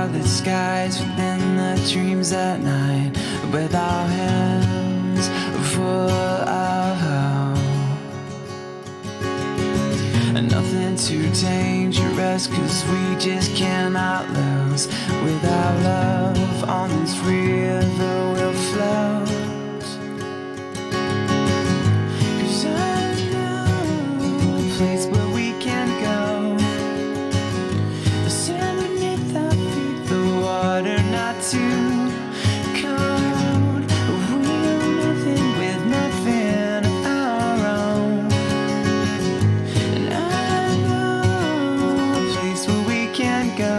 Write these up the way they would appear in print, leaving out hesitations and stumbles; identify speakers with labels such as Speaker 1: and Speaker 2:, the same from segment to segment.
Speaker 1: starlit skies within the dreams at night, with our hands full of hope. And nothing too dangerous, 'cause we just cannot lose. Without love on this river we'll float. 'Cause I know a place where we can go. The sand beneath our feet, the water not too cold. We know nothing with nothing of our own. And I know a place where we can go.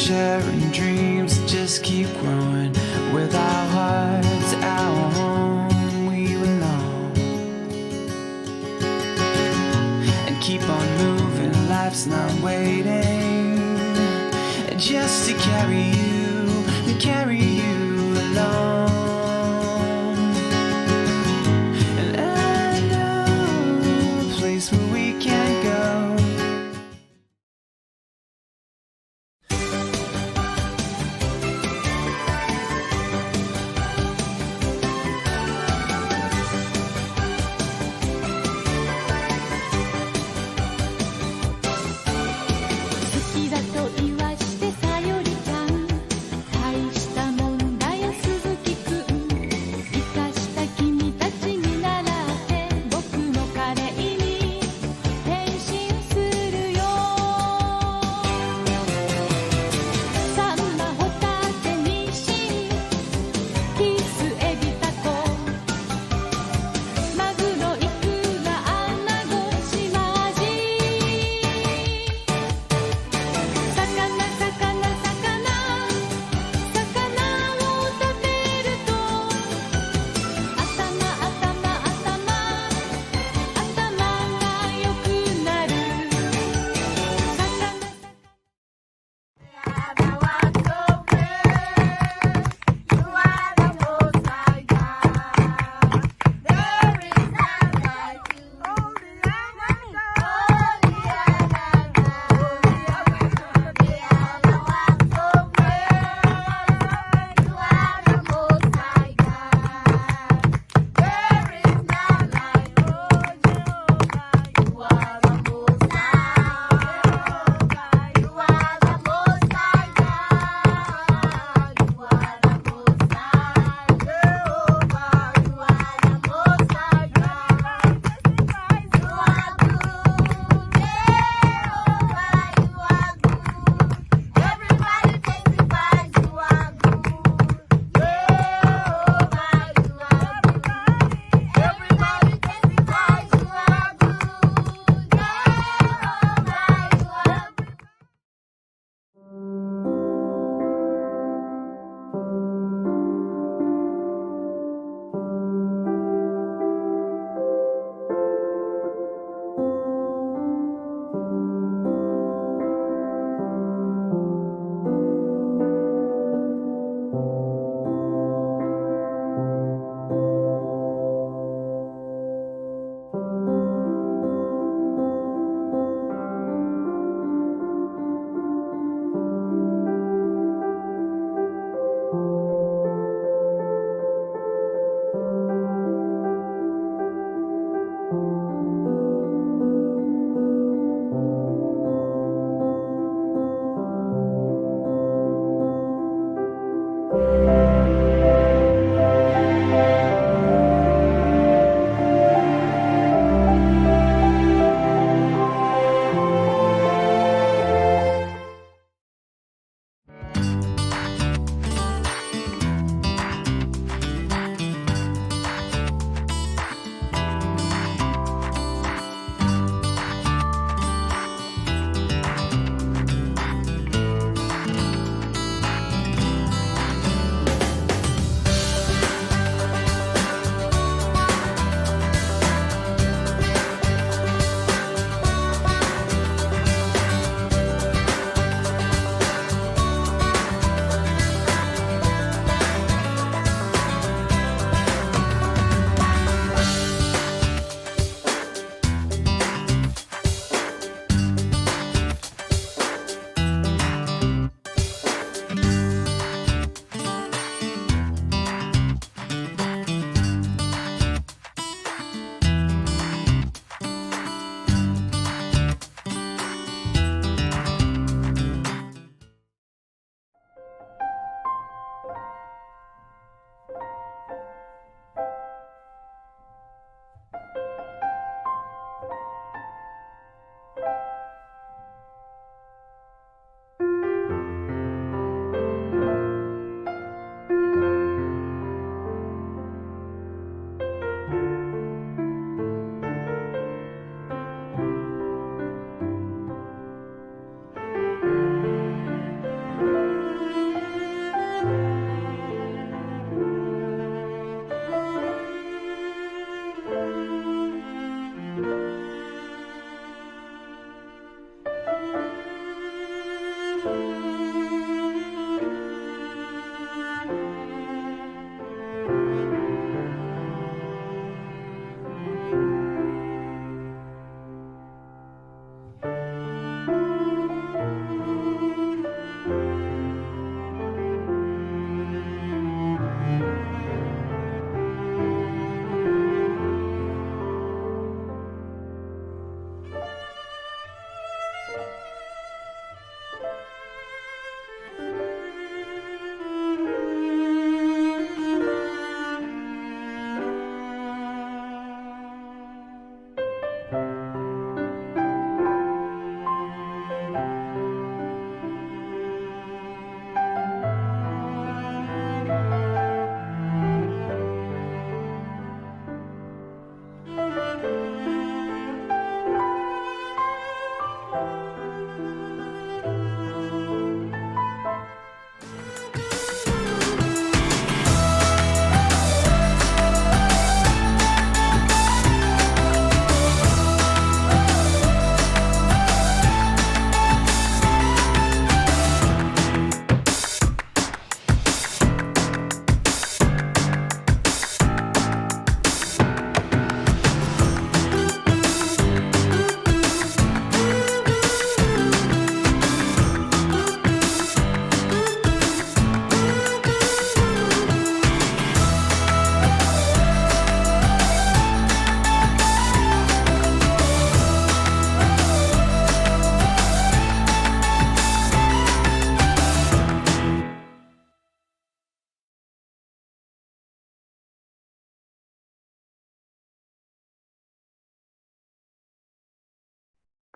Speaker 1: Sharing dreams that just keep growing. With our hearts, our home, we belong. And keep on moving, life's not waiting just to carry you along. And I know a place where we can go.
Speaker 2: 好きだと言わしてさよりちゃん、大したもの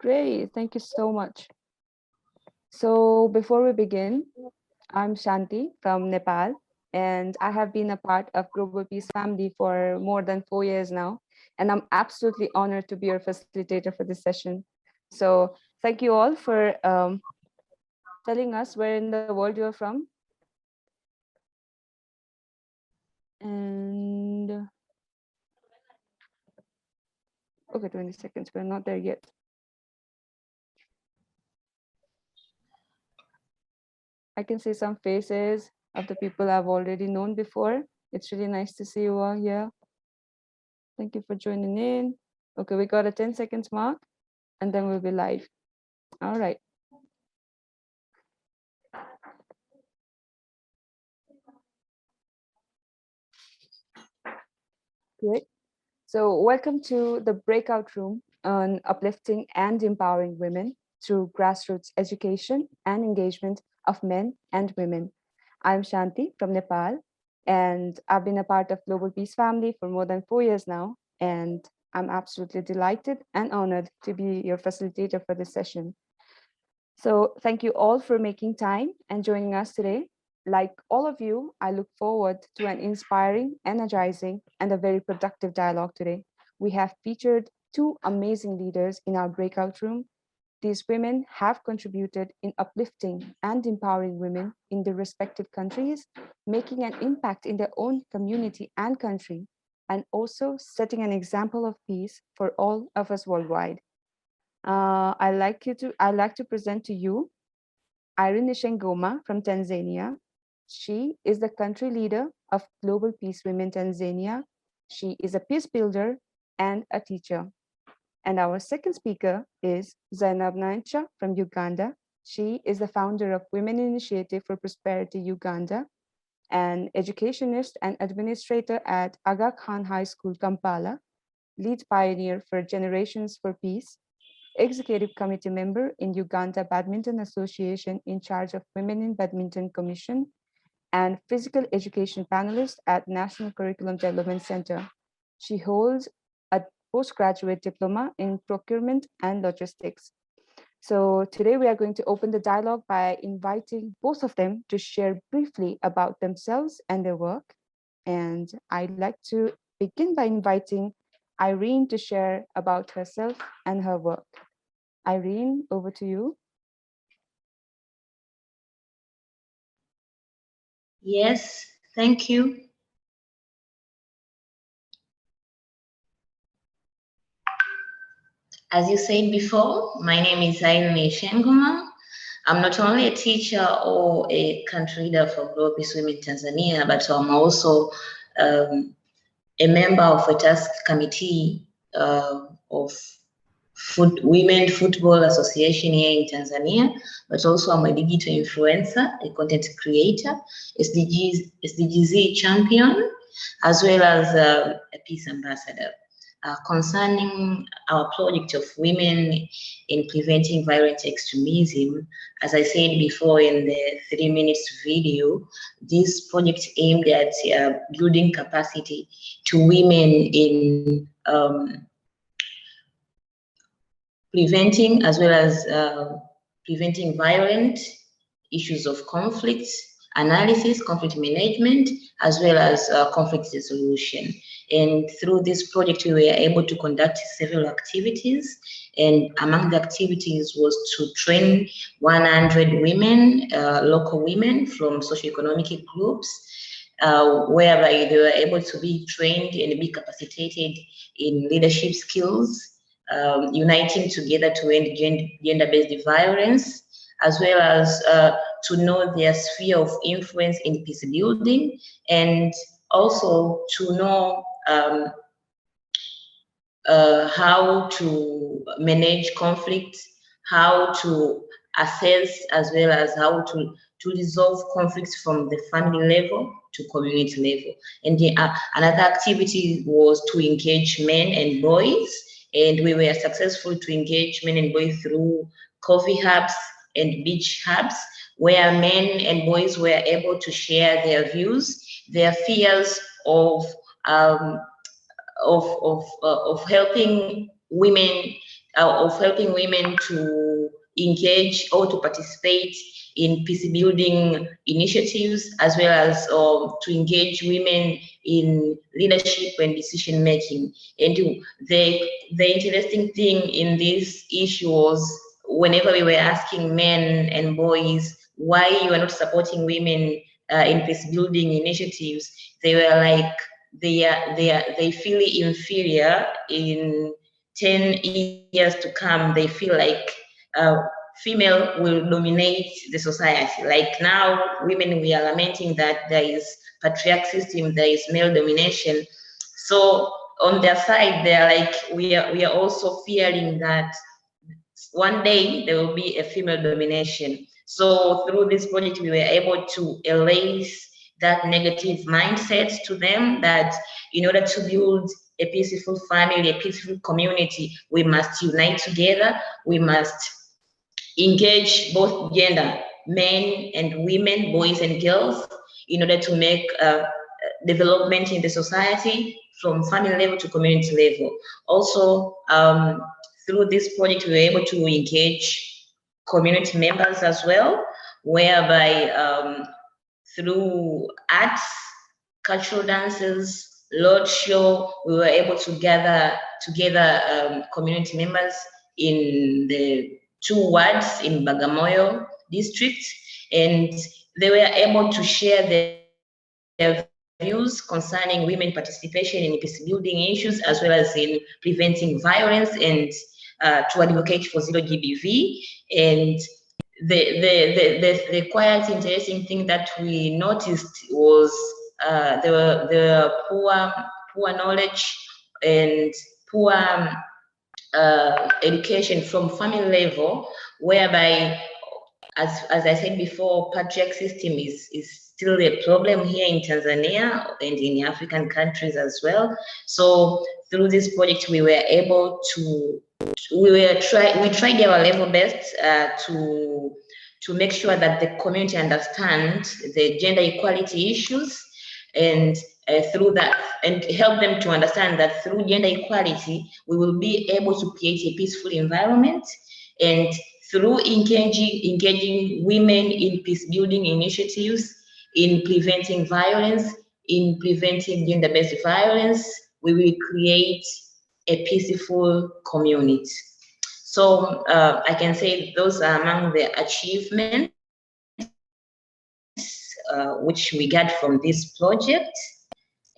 Speaker 2: Great, thank you so much. So before we begin, I'm Shanti from Nepal, and I have been a part of Global Peace Family for more than 4 years now, and I'm absolutely honored to be your facilitator for this session. So thank you all for telling us where in the world you're from. And okay, 20 seconds, we're not there yet. I can see some faces of the people I've already known before. It's really nice to see you all here. Thank you for joining in. Okay, we got a 10 seconds mark and then we'll be live. All right. Great. So welcome to the breakout room on uplifting and empowering women through grassroots education and engagement of men and women. I'm Shanti from Nepal, and I've been a part of Global Peace Family for more than 4 years now. And I'm absolutely delighted and honored to be your facilitator for this session. So thank you all for making time and joining us today. Like all of you, I look forward to an inspiring, energizing, and a very productive dialogue today. We have featured two amazing leaders in our breakout room. These women have contributed in uplifting and empowering women in their respective countries, making an impact in their own community and country, and also setting an example of peace for all of us worldwide. I'd like to present to you Irene Ngoma from Tanzania. She is the country leader of Global Peace Women Tanzania. She is a peace builder and a teacher. And our second speaker is Zainab and Irene from Uganda. She is the founder of Women Initiative for Prosperity Uganda, an educationist and administrator at Aga Khan High School, Kampala, lead pioneer for Generations for Peace, executive committee member in Uganda Badminton Association in charge of Women in Badminton Commission, and physical education panelist at National Curriculum Development Center. She holds a postgraduate diploma in procurement and logistics. So today we are going to open the dialogue by inviting both of them to share briefly about themselves and their work. And I'd like to begin by inviting Irene to share about herself and her work. Irene, over to you.
Speaker 3: Yes, thank you. As you said before, my name is Irene Ngoma. I'm not only a teacher or a country leader for Global Peace Women Tanzania, but I'm also a member of a task committee of Women Football Association here in Tanzania, but also I'm a digital influencer, a content creator, SDGs champion, as well as a peace ambassador. Concerning our project of women in preventing violent extremism, as I said before in the 3 minutes video, this project aimed at building capacity to women in preventing as well as preventing violent issues of conflict analysis, conflict management, as well as conflict resolution. And through this project, we were able to conduct several activities. And among the activities was to train 100 women, local women from socioeconomic groups, whereby they were able to be trained and be capacitated in leadership skills, uniting together to end gender-based violence, as well as to know their sphere of influence in peace building, and also to know how to manage conflict, how to assess, as well as how to resolve conflicts from the family level to community level. And another activity was to engage men and boys, and we were successful to engage men and boys through coffee hubs and beach hubs, where men and boys were able to share their views, their fears of helping women of helping women to engage or to participate in peace building initiatives, as well as to engage women in leadership and decision making. And the interesting thing in this issue was, whenever we were asking men and boys why you are not supporting women in peace building initiatives, they were like, they feel inferior. In 10 years to come, they feel like female will dominate the society. Like now, women, we are lamenting that there is patriarch system, there is male domination. So on their side, they're like, we are also fearing that one day there will be a female domination. So through this project, we were able to erase that negative mindset to them, that in order to build a peaceful family, a peaceful community, we must unite together. We must engage both gender, men and women, boys and girls, in order to make development in the society from family level to community level. Also, through this project, we were able to engage community members as well, whereby through arts, cultural dances, road show, we were able to gather together community members in the 2 wards in Bagamoyo district, and they were able to share their views concerning women participation in peace building issues, as well as in preventing violence, and to advocate for zero GBV. And the quite interesting thing that we noticed was there were poor knowledge and poor education from family level, whereby, as I said before, patriarch system is still a problem here in Tanzania and in African countries as well. So through this project, we were able to, we tried our level best to make sure that the community understands the gender equality issues, and through that, and help them to understand that through gender equality, we will be able to create a peaceful environment. And through engaging women in peace building initiatives, in preventing violence, in preventing gender-based violence, we will create a peaceful community. So I can say those are among the achievements which we got from this project.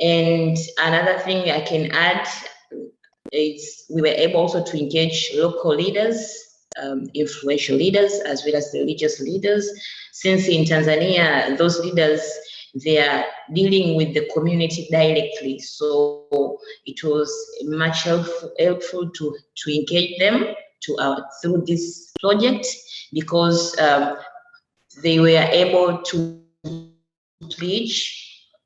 Speaker 3: And another thing I can add is we were able also to engage local leaders, influential leaders, as well as religious leaders, since in Tanzania, those leaders, they are dealing with the community directly. So it was much helpful to engage them through this project, because they were able to preach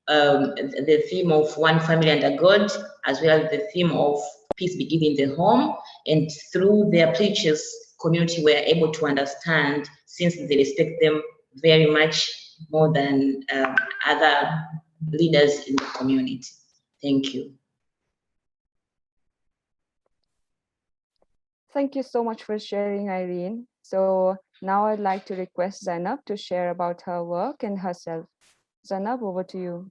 Speaker 3: the theme of one family under God, as well as the theme of peace be given in the home. And through their preachers, community were able to understand, since they respect them very much more than other leaders in the community. Thank you.
Speaker 2: Thank you so much for sharing, Irene. So now I'd like to request Zainab to share about her work and herself. Zainab, over to you.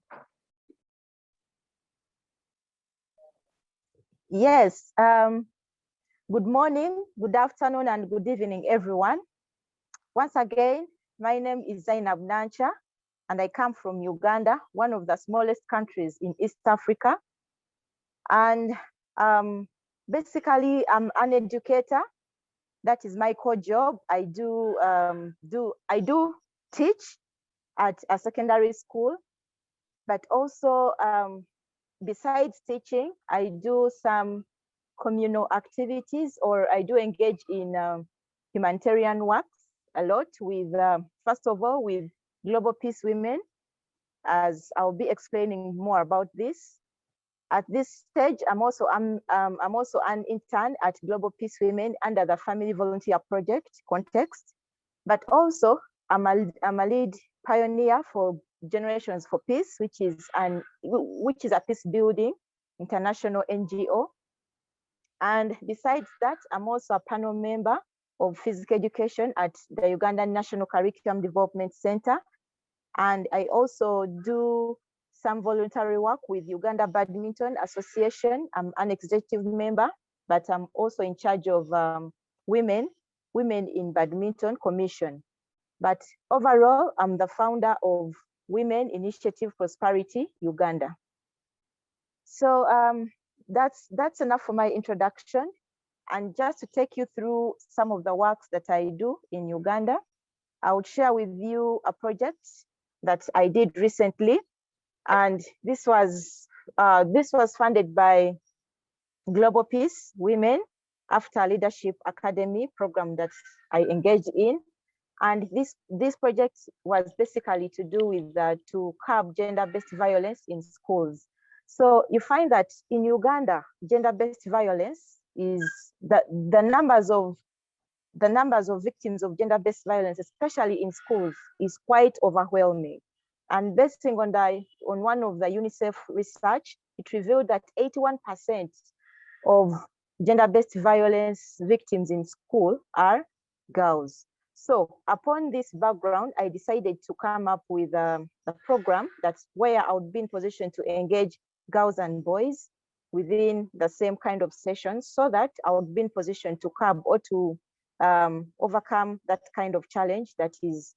Speaker 4: Yes, good morning, good afternoon, and good evening, everyone. Once again, my name is Zainab Nancha, and I come from Uganda, one of the smallest countries in East Africa. And basically, I'm an educator. That is my core job. I do teach at a secondary school, but also besides teaching, I do some communal activities, or I do engage in humanitarian works a lot with, first of all, with Global Peace Women, as I'll be explaining more about this. At this stage, I'm also an intern at Global Peace Women under the Family Volunteer Project context, but also I'm a lead pioneer for Generations for Peace, which is a peace building international NGO. And besides that, I'm also a panel member of physical education at the Ugandan National Curriculum Development Center. And I also do some voluntary work with Uganda Badminton Association. I'm an executive member, but I'm also in charge of Women in Badminton Commission. But overall, I'm the founder of Women Initiative Prosperity Uganda. So that's enough for my introduction. And just to take you through some of the works that I do in Uganda, I would share with you a project that I did recently. And this was funded by Global Peace Women After Leadership Academy program that I engaged in. And this project was basically to do with to curb gender-based violence in schools. So you find that in Uganda, gender-based violence is the numbers of victims of gender-based violence, especially in schools, is quite overwhelming. And based on one of the UNICEF research, it revealed that 81% of gender-based violence victims in school are girls. So upon this background, I decided to come up with a program that's where I would be in position to engage girls and boys within the same kind of sessions, so that I would be in position to curb or to overcome that kind of challenge that is,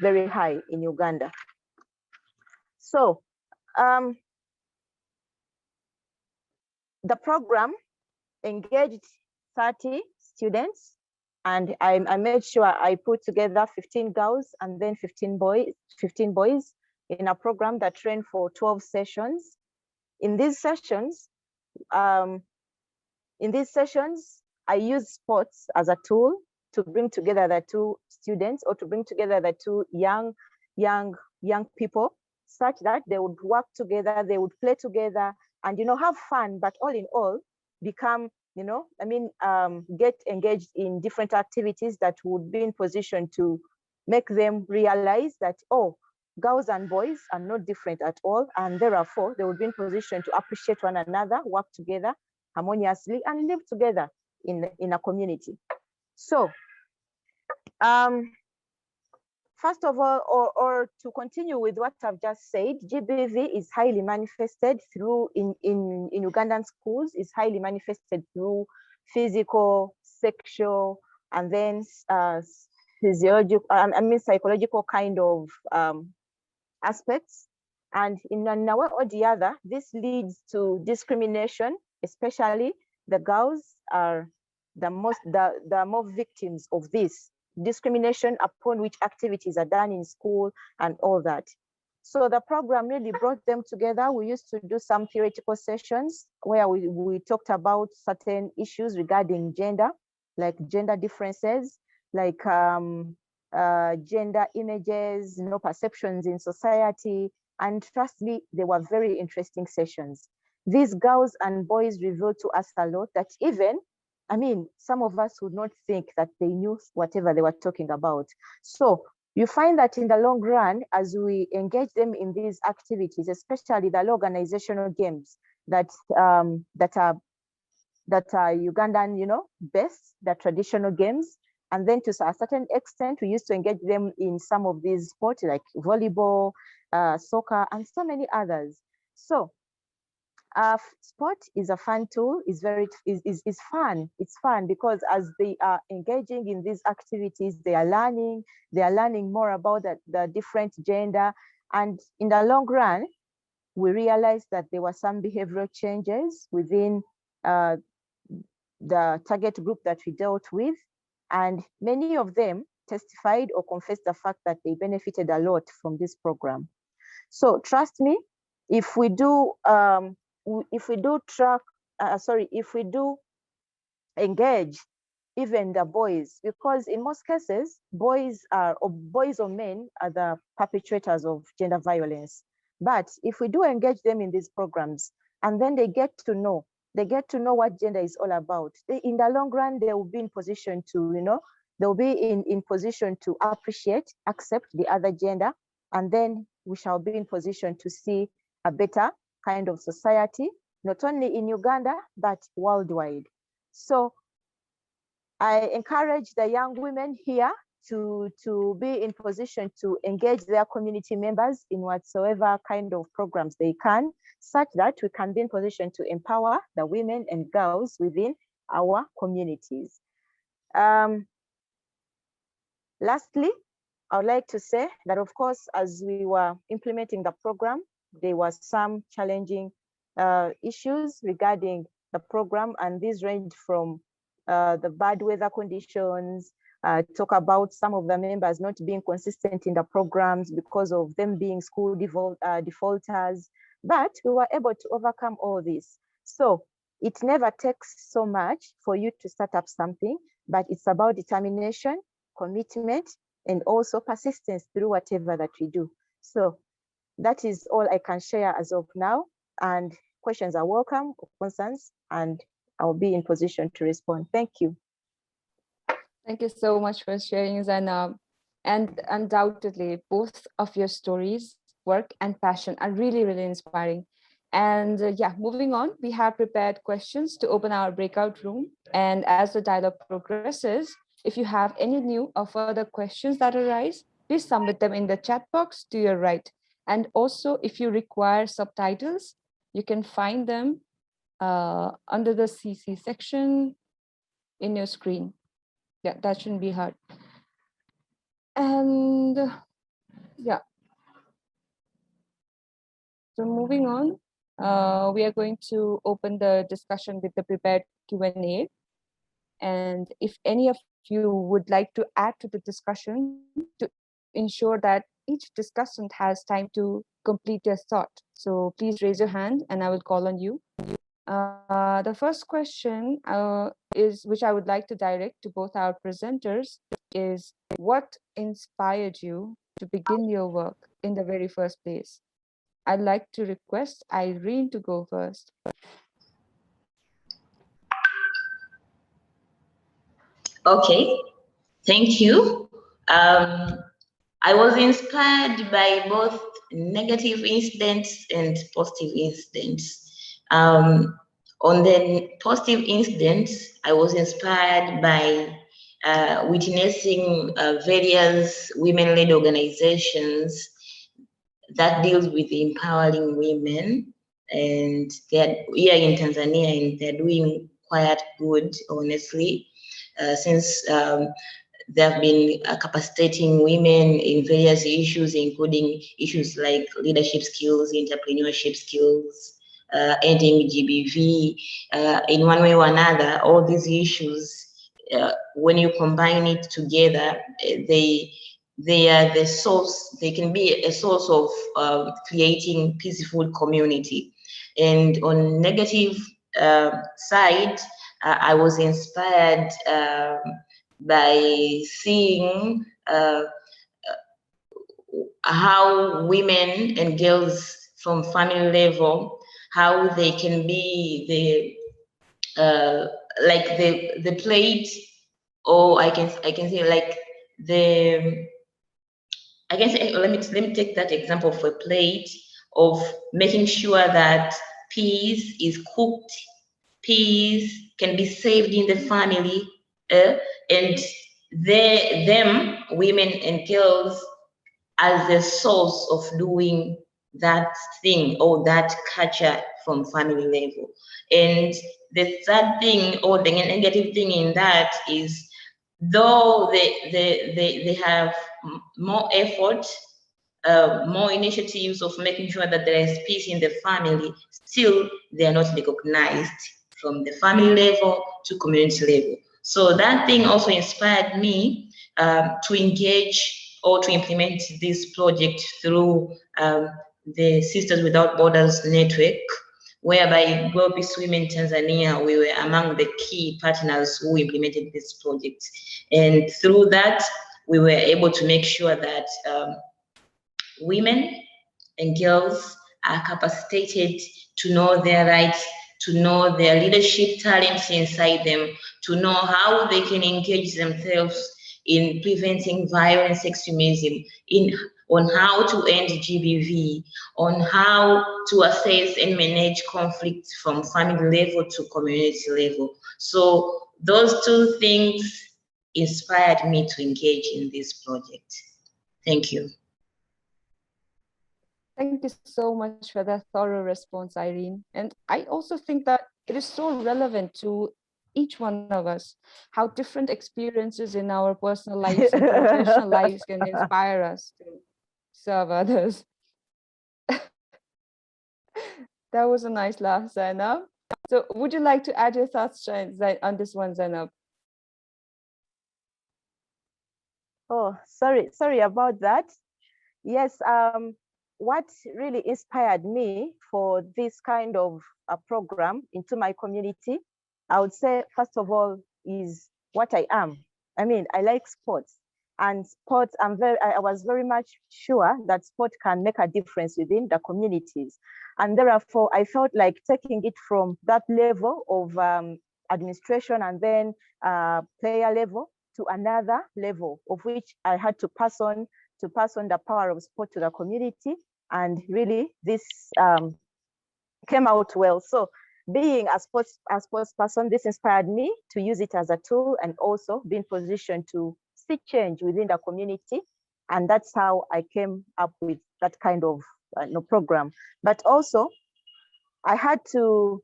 Speaker 4: very high in Uganda. So the program engaged 30 students, and I made sure I put together 15 girls and then 15 boys in a program that ran for 12 sessions. In these sessions, I use sports as a tool to bring together the two students, or to bring together the two young people, such that they would work together, they would play together, and have fun, but all in all become, get engaged in different activities that would be in position to make them realize that, oh, girls and boys are not different at all, and therefore they would be in position to appreciate one another, work together harmoniously, and live together in a community. So first of all, or to continue with what I've just said, GBV is highly manifested through in Ugandan schools, is highly manifested through physical, sexual, and then psychological kind of aspects. And in one way or the other, this leads to discrimination, especially the girls are the more victims of this discrimination upon which activities are done in school and all that. So the program really brought them together. We used to do some theoretical sessions where we talked about certain issues regarding gender, like gender differences, like gender images, perceptions in society. And trust me, they were very interesting sessions. These girls and boys revealed to us a lot that even, some of us would not think that they knew whatever they were talking about. So you find that in the long run, as we engage them in these activities, especially the organizational games that are Ugandan, based, the traditional games, and then to a certain extent, we used to engage them in some of these sports like volleyball, soccer, and so many others. So sport is a fun tool, is fun. It's fun because as they are engaging in these activities, they are learning more about the different gender. And in the long run, we realized that there were some behavioral changes within the target group that we dealt with. And many of them testified or confessed the fact that they benefited a lot from this program. So trust me, if we do engage even the boys, because in most cases, boys or men are the perpetrators of gender violence. But if we do engage them in these programs, and then they get to know what gender is all about, in the long run, they will be in position to, they'll be in position to appreciate, accept the other gender, and then we shall be in position to see a better kind of society, not only in Uganda, but worldwide. So I encourage the young women here to be in position to engage their community members in whatsoever kind of programs they can, such that we can be in position to empower the women and girls within our communities. Lastly, I would like to say that, of course, as we were implementing the program, there were some challenging issues regarding the program, and these range from the bad weather conditions, talk about some of the members not being consistent in the programs because of them being school defaulters, but we were able to overcome all this. So it never takes so much for you to start up something, but it's about determination, commitment, and also persistence through whatever that we do. So that is all I can share as of now, and questions are welcome, concerns, and I'll be in position to respond. Thank you.
Speaker 2: Thank you so much for sharing, Zainab. And undoubtedly, both of your stories, work and passion are really, really inspiring. And yeah, moving on, we have prepared questions to open our breakout room. And as the dialogue progresses, if you have any new or further questions that arise, please submit them in the chat box to your right. And also, if you require subtitles, you can find them under the CC section in your screen. Yeah, that shouldn't be hard. And yeah, so moving on, we are going to open the discussion with the prepared Q&A. And if any of you would like to add to the discussion to ensure that each discussant has time to complete their thought. So please raise your hand and I will call on you. The first question which I would like to direct to both our presenters is, what inspired you to begin your work in the very first place? I'd like to request Irene to go first.
Speaker 3: Okay, thank you. I was inspired by both negative incidents and positive incidents. On the positive incidents, I was inspired by witnessing various women-led organizations that deals with empowering women, and they're here in Tanzania, and they're doing quite good, honestly, since they have been capacitating women in various issues, including issues like leadership skills, entrepreneurship skills, ending GBV, in one way or another. All these issues, when you combine it together, they are the source. They can be a source of creating peaceful community. And on negative side, I was inspired by seeing how women and girls from family level, how they can be like the plate, or I can say like let me take that example of a plate of making sure that peas is cooked, peas can be saved in the family, and them, women and girls, as the source of doing that thing or that culture from family level. And the third thing, or the negative thing in that, is though they have more effort, more initiatives of making sure that there is peace in the family, still they are not recognized from the family level to community level. So that thing also inspired me to engage or to implement this project through the Sisters Without Borders network, whereby Global Peace Women Tanzania, we were among the key partners who implemented this project. And through that, we were able to make sure that women and girls are capacitated to know their rights, to know their leadership talents inside them, to know how they can engage themselves in preventing violence, extremism, in on how to end GBV, on how to assess and manage conflict from family level to community level. So those two things inspired me to engage in this project. Thank you.
Speaker 2: Thank you so much for that thorough response, Irene. And I also think that it is so relevant to each one of us, how different experiences in our personal lives and professional lives can inspire us to serve others. That was a nice laugh, Zainab. So would you like to add your thoughts on this one, Zainab?
Speaker 4: Oh, sorry about that. Yes, what really inspired me for this kind of a program into my community, I would say, first of all, is what I am. I mean, I like sports, and sports, I was very much sure that sport can make a difference within the communities. And therefore, I felt like taking it from that level of administration and then player level to another level, of which I had to pass on the power of sport to the community. And really, this came out well. So being a sports person, this inspired me to use it as a tool and also being positioned to see change within the community. And that's how I came up with that kind of program. But also, I had to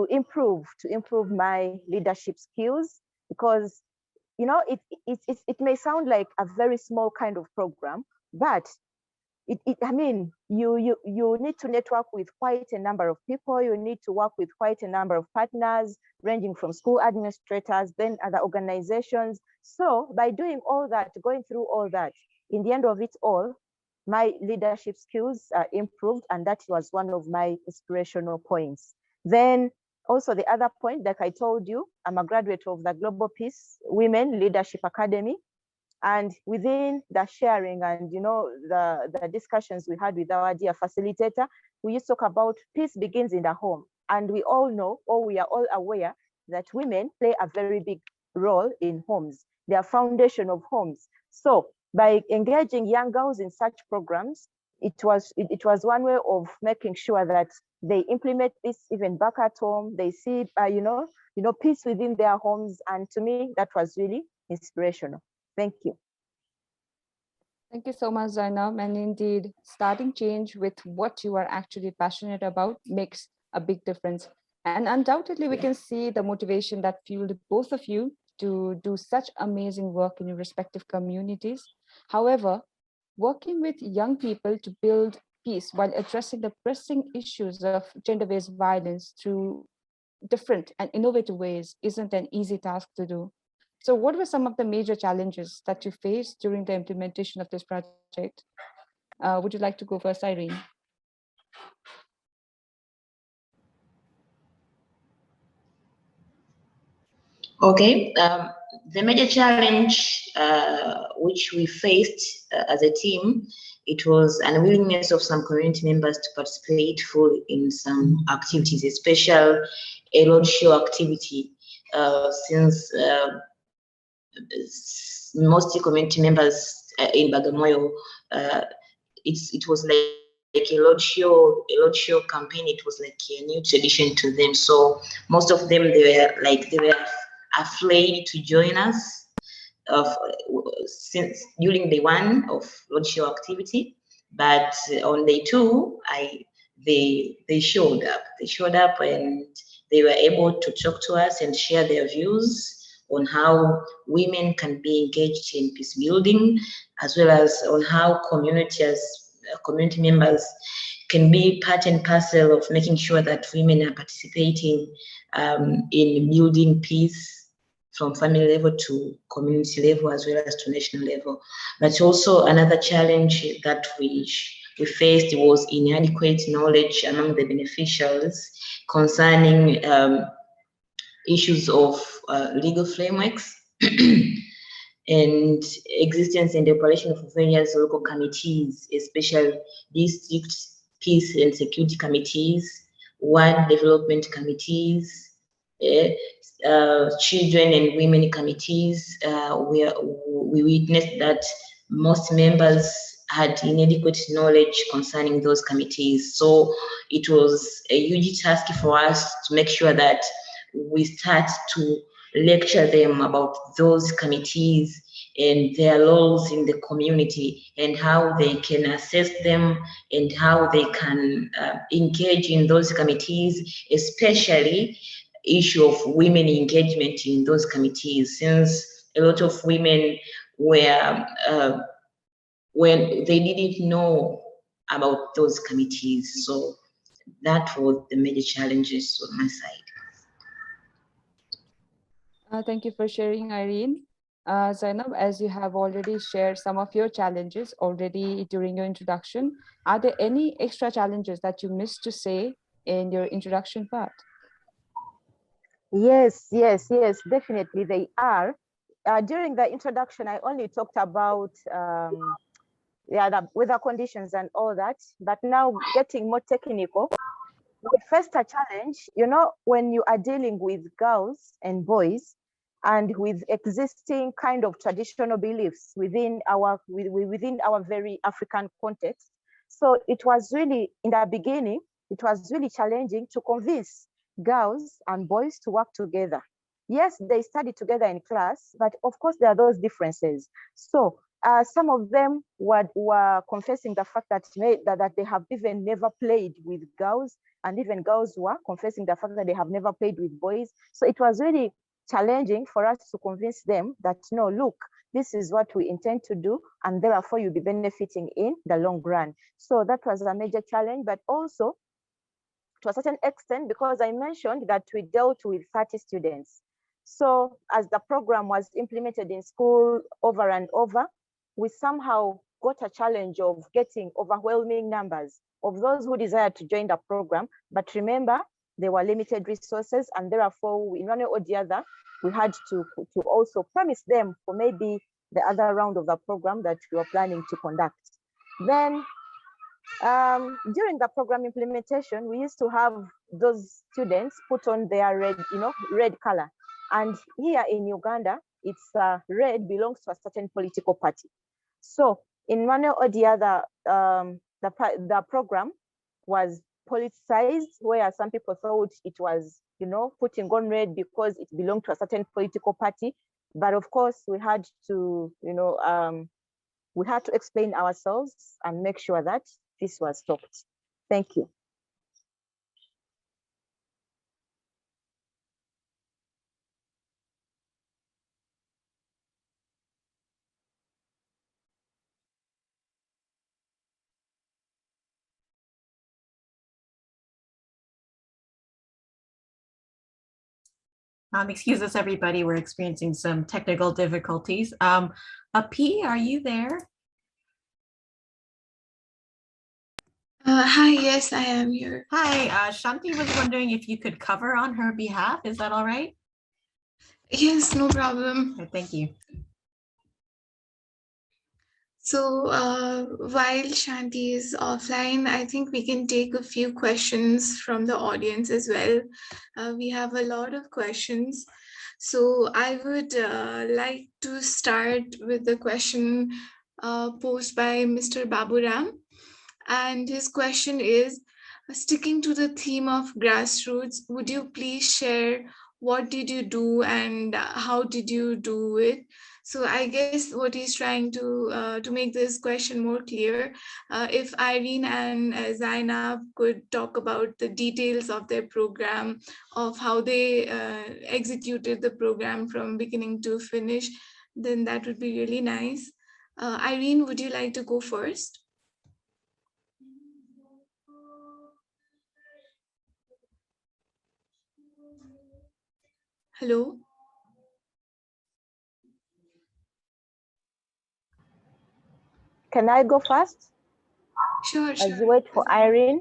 Speaker 4: improve my leadership skills, because it may sound like a very small kind of program, but I mean, you need to network with quite a number of people. You need to work with quite a number of partners, ranging from school administrators, then other organizations. So by doing all that, going through all that, in the end of it all, my leadership skills improved, and that was one of my inspirational points. Then also the other point, like I told you, I'm a graduate of the Global Peace Women Leadership Academy. And within the sharing and the discussions we had with our dear facilitator, we used to talk about peace begins in the home. And we all know, or we are all aware, that women play a very big role in homes. They are foundation of homes. So by engaging young girls in such programs, it was one way of making sure that they implement this even back at home. They see peace within their homes. And to me, that was really inspirational. Thank you.
Speaker 2: Thank you so much, Zainab. And indeed, starting change with what you are actually passionate about makes a big difference. And undoubtedly, we can see the motivation that fueled both of you to do such amazing work in your respective communities. However, working with young people to build peace while addressing the pressing issues of gender-based violence through different and innovative ways isn't an easy task to do. So what were some of the major challenges that you faced during the implementation of this project? Would you like to go first, Irene?
Speaker 3: Okay, the major challenge which we faced as a team, it was an unwillingness of some community members to participate fully in some activities, especially a roadshow activity, since most community members in Bagamoyo, it was like a roadshow campaign. It was like a new tradition to them. So most of them, they were afraid to join us since during day one of roadshow activity. But on day two, they showed up. They showed up and they were able to talk to us and share their views on how women can be engaged in peace building, as well as on how community members can be part and parcel of making sure that women are participating in building peace from family level to community level, as well as to national level. But also another challenge that we faced was inadequate knowledge among the beneficiaries concerning issues of legal frameworks and existence and operation of various local committees, especially district peace and security committees, ward development committees, children and women committees. We witnessed that most members had inadequate knowledge concerning those committees. So it was a huge task for us to make sure that we start to lecture them about those committees and their roles in the community and how they can assess them and how they can engage in those committees, especially issue of women engagement in those committees, since a lot of women were when they didn't know about those committees. So that was the major challenges on my side.
Speaker 2: Thank you for sharing, Irene. Zainab, as you have already shared some of your challenges already during your introduction, are there any extra challenges that you missed to say in your introduction part?
Speaker 4: Yes, definitely they are. During the introduction, I only talked about the weather conditions and all that, but now getting more technical, we faced a challenge, you know, when you are dealing with girls and boys and with existing kind of traditional beliefs within our very African context. So it was really, in the beginning, it was really challenging to convince girls and boys to work together. Yes, they study together in class, but of course there are those differences. So some of them were confessing the fact that they have even never played with girls, and even girls were confessing the fact that they have never played with boys. So it was really challenging for us to convince them that, no, look, this is what we intend to do, and therefore you'll be benefiting in the long run. So that was a major challenge, but also to a certain extent, because I mentioned that we dealt with 30 students. So as the program was implemented in school over and over, we somehow got a challenge of getting overwhelming numbers of those who desired to join the program. But remember, there were limited resources, and therefore, in one way or the other, we had to also promise them for maybe the other round of the program that we were planning to conduct. Then during the program implementation, we used to have those students put on their red color. And here in Uganda, it's red belongs to a certain political party. So in one way or the other, the program was politicized, where some people thought it was, putting on red because it belonged to a certain political party. But of course, we had to, we had to explain ourselves and make sure that this was stopped. Thank you.
Speaker 5: Excuse us, everybody. We're experiencing some technical difficulties. P, are you there?
Speaker 6: Hi, yes, I am here.
Speaker 5: Hi, Shanti was wondering if you could cover on her behalf. Is that all right?
Speaker 6: Yes, no problem.
Speaker 5: Okay, thank you.
Speaker 6: So while Shanti is offline, I think we can take a few questions from the audience as well. We have a lot of questions. So I would like to start with the question posed by Mr. Baburam. And his question is, sticking to the theme of grassroots, would you please share what did you do and how did you do it? So I guess what he's trying to make this question more clear, if Irene and Zainab could talk about the details of their program, of how they executed the program from beginning to finish, then that would be really nice. Irene, would you like to go first? Hello?
Speaker 4: Can I go first?
Speaker 6: Sure.
Speaker 4: As you wait for Irene.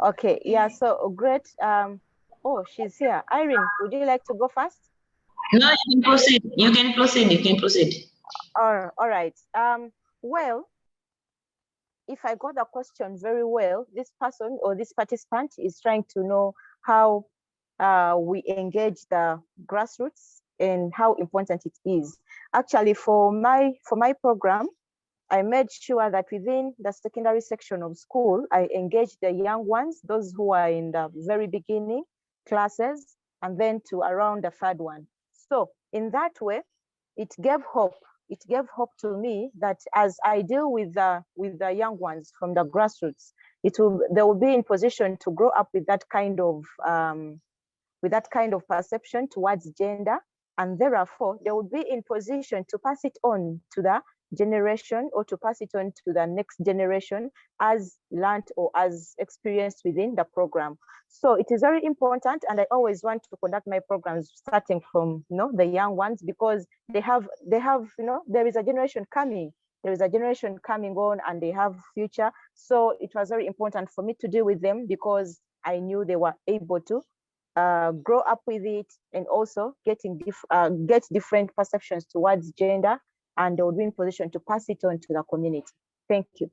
Speaker 4: Okay, yeah, so great. Oh, she's here. Irene, would you like to go first?
Speaker 3: No, you can proceed. You can proceed. You can proceed.
Speaker 4: All right. Well, if I got the question very well, this person or this participant is trying to know how we engage the grassroots and how important it is. Actually, for my program, I made sure that within the secondary section of school, I engaged the young ones, those who are in the very beginning classes, and then to around the third one. So in that way, it gave hope. It gave hope to me that as I deal with the young ones from the grassroots, they will be in position to grow up with that kind of perception towards gender, and therefore they will be in position to pass it on to the generation, or to pass it on to the next generation as learned or as experienced within the program. So it is very important, and I always want to conduct my programs starting from the young ones, because they have there is a generation coming. There is a generation coming on, and they have future. So it was very important for me to deal with them, because I knew they were able to grow up with it, and also get different perceptions towards gender, and they would be in position to pass it on to the community. Thank you.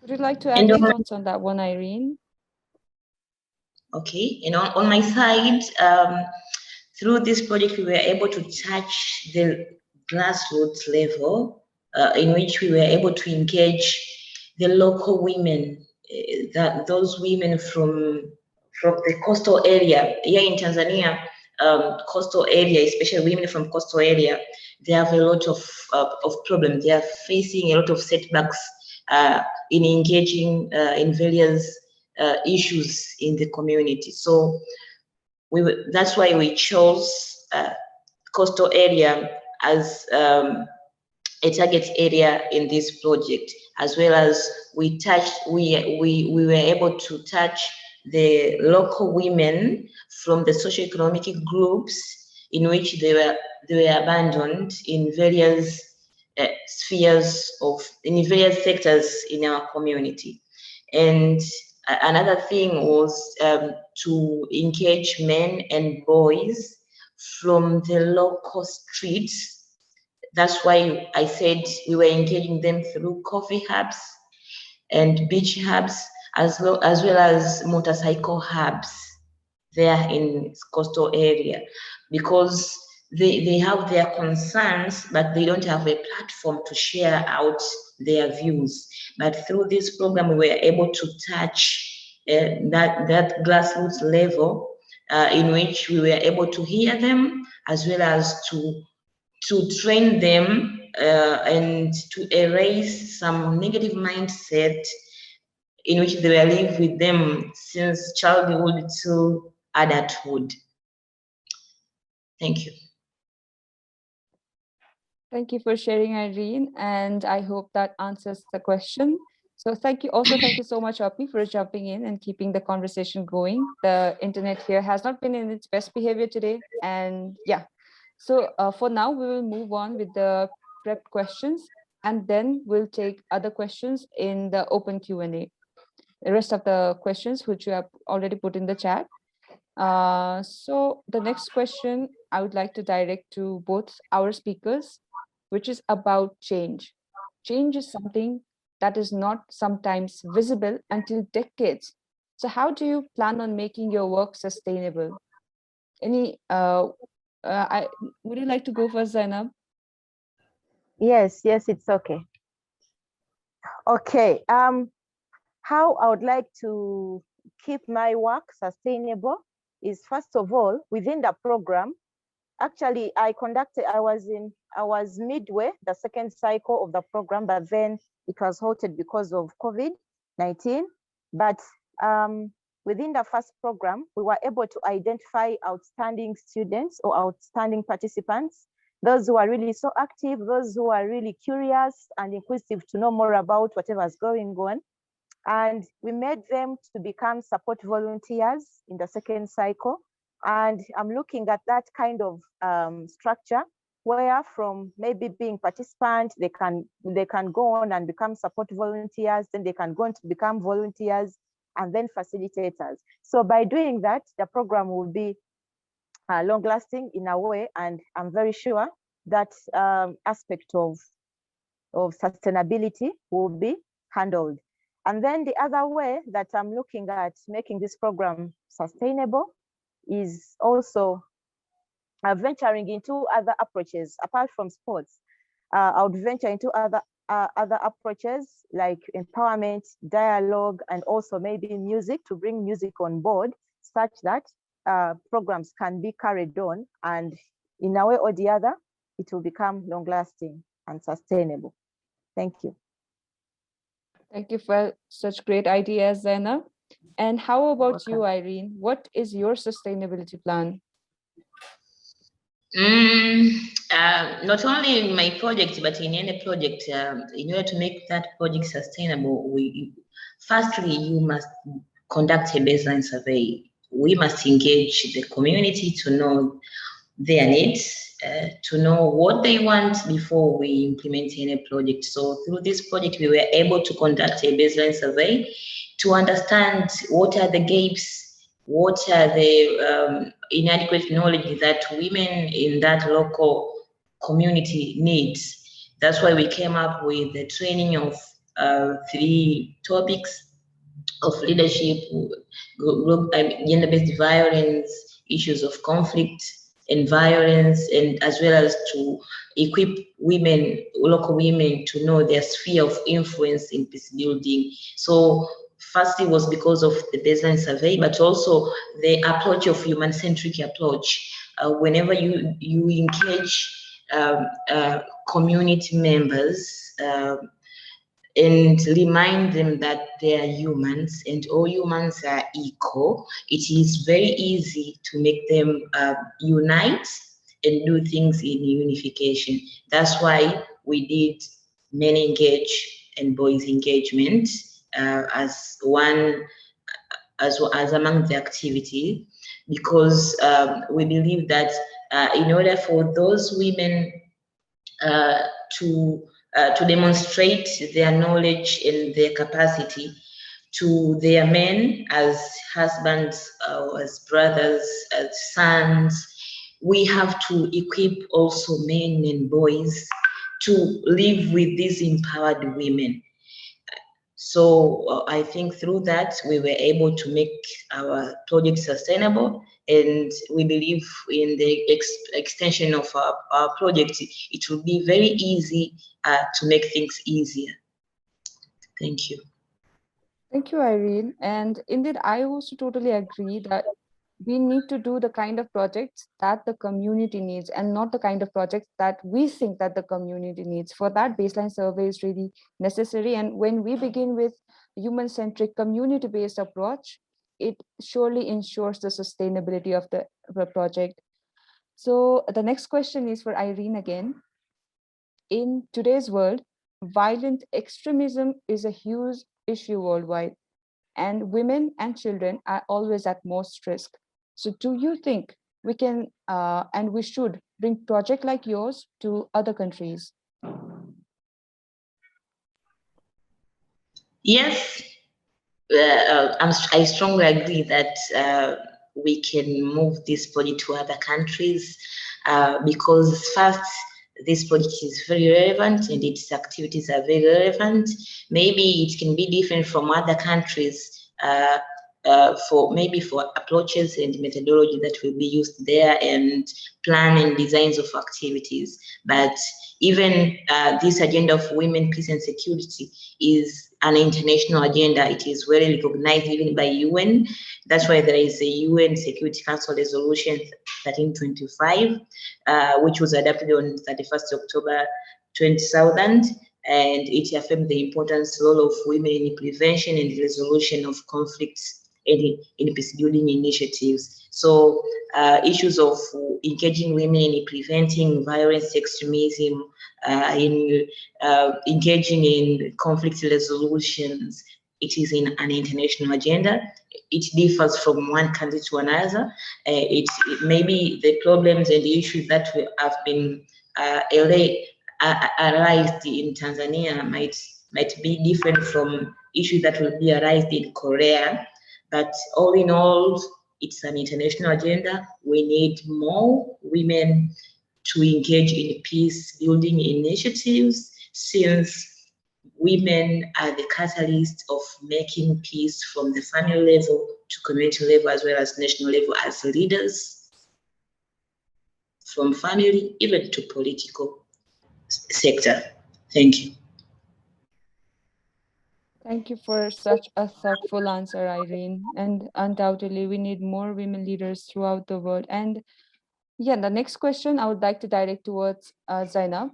Speaker 2: Would you like to add
Speaker 3: And
Speaker 2: any thoughts on that one, Irene?
Speaker 3: Okay, and on my side, through this project, we were able to touch the grassroots level, in which we were able to engage the local women, those women from the coastal area. Here in Tanzania, coastal area, especially women from coastal area, they have a lot of problems. They are facing a lot of setbacks in engaging in various issues in the community. So that's why we chose coastal area as a target area in this project, as well as we were able to touch the local women from the socioeconomic groups in which they were abandoned in various spheres in various sectors in our community. And another thing was to engage men and boys from the local streets. That's why I said we were engaging them through coffee hubs and beach hubs, as well as motorcycle hubs there in coastal area, because they have their concerns, but they don't have a platform to share out their views. But through this program, we were able to touch that grassroots level, in which we were able to hear them, as well as to train them and to erase some negative mindset in which they were living with them since childhood to adulthood. Thank you.
Speaker 2: Thank you for sharing, Irene, and I hope that answers the question. So thank you so much, Api, for jumping in and keeping the conversation going. The internet here has not been in its best behavior today, and yeah. So for now, we will move on with the prepped questions, and then we'll take other questions in the open Q&A. The rest of the questions which you have already put in the chat. So the next question I would like to direct to both our speakers, which is about change. Change is something that is not sometimes visible until decades. So how do you plan on making your work sustainable? Would you like to go first, Zainab?
Speaker 4: Yes, it's okay. Okay, how I would like to keep my work sustainable is, first of all, within the program. Actually, I was midway the second cycle of the program, but then it was halted because of COVID-19. But within the first program, we were able to identify outstanding students or outstanding participants, those who are really so active, those who are really curious and inquisitive to know more about whatever is going on. And we made them to become support volunteers in the second cycle. And I'm looking at that kind of structure, where from maybe being participant, they can go on and become support volunteers, then they can go on to become volunteers, and then facilitators. So by doing that, the program will be long lasting in a way, and I'm very sure that aspect of sustainability will be handled. And then the other way that I'm looking at making this program sustainable is also venturing into other approaches apart from sports. I would venture into other approaches like empowerment, dialogue, and also maybe music, to bring music on board such that programs can be carried on, and in a way or the other, it will become long-lasting and sustainable. Thank you.
Speaker 2: Thank you for such great ideas, Zainab. And how about you, Irene? What is your sustainability plan?
Speaker 3: Not only in my project, but in any project, in order to make that project sustainable, firstly, you must conduct a baseline survey. We must engage the community to know their needs, to know what they want before we implement any project. So through this project, we were able to conduct a baseline survey to understand what are the gaps, what are the inadequate knowledge that women in that local community needs. That's why we came up with the training of 3 topics of leadership, gender-based violence, issues of conflict and violence, and as well as to equip women, local women, to know their sphere of influence in peace building. So firstly was because of the baseline survey, but also the approach of human-centric approach. Whenever you engage community members, and remind them that they are humans and all humans are equal, it is very easy to make them unite and do things in unification. That's why we did men engage and boys engagement as one, as among the activity, because we believe that in order for those women to demonstrate their knowledge and their capacity to their men as husbands, as brothers, as sons, we have to equip also men and boys to live with these empowered women. So I think through that, we were able to make our project sustainable, and we believe in the extension of our project, it will be very easy to make things easier. Thank you.
Speaker 2: Thank you, Irene. And indeed, I also totally agree that we need to do the kind of projects that the community needs and not the kind of projects that we think that the community needs. For that, baseline survey is really necessary. And when we begin with human-centric, community-based approach, it surely ensures the sustainability of the project. So the next question is for Irene again. In today's world, violent extremism is a huge issue worldwide, and women and children are always at most risk. So do you think we can and we should bring projects like yours to other countries?
Speaker 3: Yes, I strongly agree that we can move this project to other countries because first, this project is very relevant and its activities are very relevant. Maybe it can be different from other countries for approaches and methodology that will be used there and plan and designs of activities. But even this agenda of women, peace and security is an international agenda. It is well recognized even by UN. That's why there is a UN Security Council Resolution 1325, which was adopted on 31st October 2000, and it affirmed the importance role of women in prevention and resolution of conflicts and in peace building initiatives. So issues of engaging women in preventing violence, extremism, in engaging in conflict resolutions, it is in an international agenda. It differs from one country to another. It maybe the problems and the issues that have been arised in Tanzania might be different from issues that will be arised in Korea. But all in all, it's an international agenda. We need more women to engage in peace building initiatives, since women are the catalyst of making peace from the family level to community level as well as national level as leaders. from family, even to political sector. Thank you.
Speaker 2: Thank you for such a thoughtful answer, Irene. And undoubtedly, we need more women leaders throughout the world. And yeah, the next question I would like to direct towards Zainab.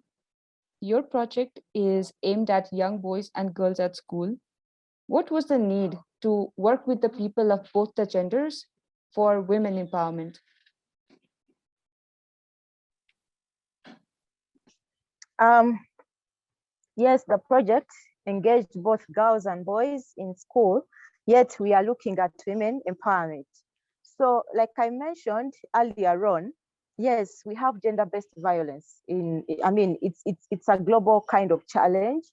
Speaker 2: Your project is aimed at young boys and girls at school. What was the need to work with the people of both the genders for women empowerment?
Speaker 4: Yes, the project engaged both girls and boys in school, yet we are looking at women empowerment. So, like I mentioned earlier on, yes, we have gender-based violence. I mean, it's a global kind of challenge.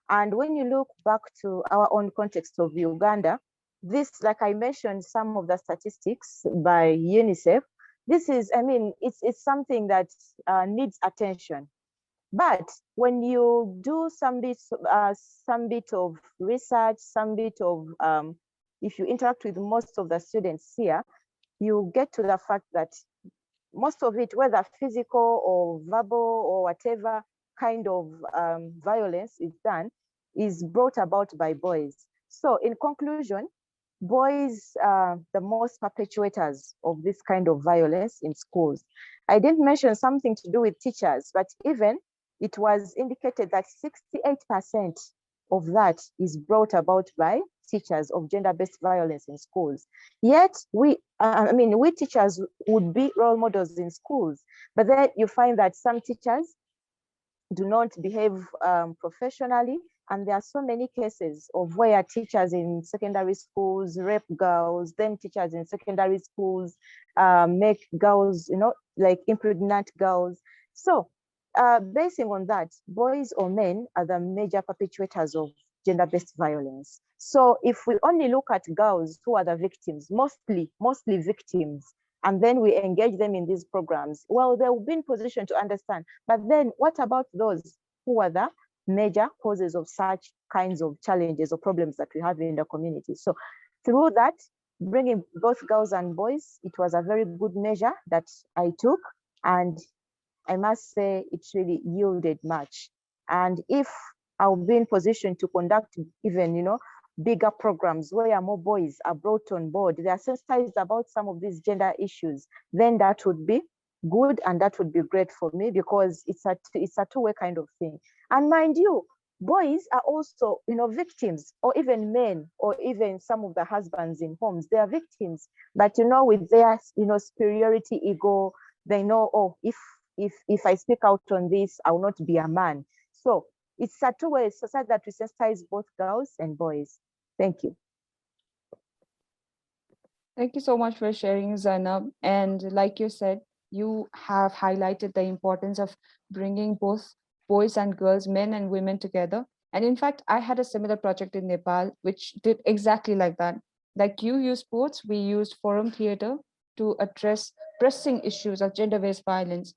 Speaker 4: And when you look back to our own context of Uganda, this, like I mentioned, some of the statistics by UNICEF, this is, I mean, it's something that needs attention. But when you do some bit of research, some bit of, if you interact with most of the students here, you get to the fact that most of it, whether physical or verbal or whatever kind of violence is done, is brought about by boys. So in conclusion, boys are the most perpetuators of this kind of violence in schools. I didn't mention something to do with teachers, but even it was indicated that 68% of that is brought about by teachers of gender-based violence in schools. Yet we teachers would be role models in schools, but then you find that some teachers do not behave professionally. And there are so many cases of where teachers in secondary schools rape girls, then teachers in secondary schools make girls, like impregnate girls. So basing on that, boys or men are the major perpetrators of gender-based violence. So if we only look at girls who are the victims, mostly victims, and then we engage them in these programs, well, they will be in position to understand. But then what about those who are the major causes of such kinds of challenges or problems that we have in the community? So through that, bringing both girls and boys, it was a very good measure that I took. And I must say it really yielded much. And if I'll be in position to conduct even, bigger programs where more boys are brought on board, they are sensitized about some of these gender issues, then that would be good and that would be great for me, because it's a two-way kind of thing. And mind you, boys are also, victims, or even men, or even some of the husbands in homes, they are victims. But, with their, superiority ego, they know, oh, if I speak out on this, I will not be a man. So it's a two-way society that we sensitize both girls and boys. Thank you.
Speaker 2: Thank you so much for sharing, Zainab. And like you said, you have highlighted the importance of bringing both boys and girls, men and women together. And in fact, I had a similar project in Nepal, which did exactly like that. Like you use sports, we used forum theater to address pressing issues of gender-based violence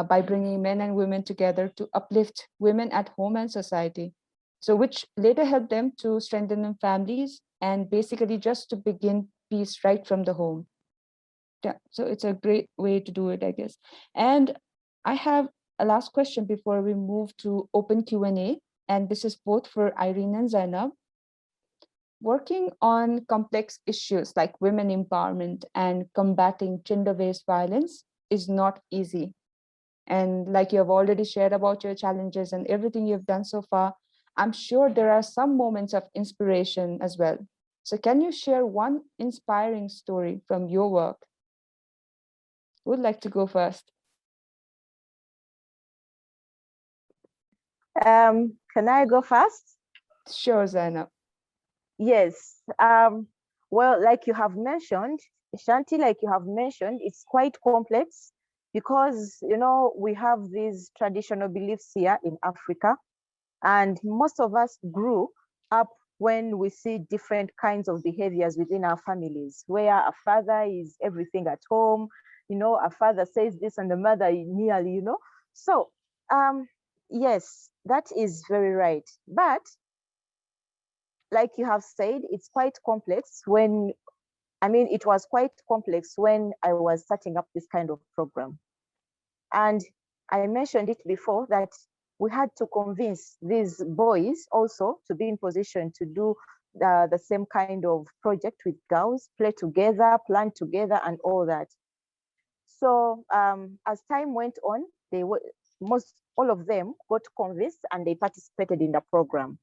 Speaker 2: by bringing men and women together to uplift women at home and society. So which later helped them to strengthen their families and basically just to begin peace right from the home. Yeah, so it's a great way to do it, I guess. And I have a last question before we move to open Q&A, and this is both for Irene and Zainab. Working on complex issues like women empowerment and combating gender-based violence is not easy. And like you have already shared about your challenges and everything you've done so far, I'm sure there are some moments of inspiration as well. So can you share one inspiring story from your work? Who would like to go first?
Speaker 4: Can I go first?
Speaker 2: Sure, Zainab.
Speaker 4: Yes. Well, like you have mentioned, Shanti, like you have mentioned, it's quite complex because, we have these traditional beliefs here in Africa, and most of us grew up when we see different kinds of behaviors within our families, where a father is everything at home, a father says this and the mother nearly, So, yes, that is very right. But like you have said, it's quite complex it was quite complex when I was setting up this kind of program. And I mentioned it before that we had to convince these boys also to be in position to do the same kind of project with girls, play together, plan together, and all that. So as time went on, they were all of them got convinced and they participated in the program.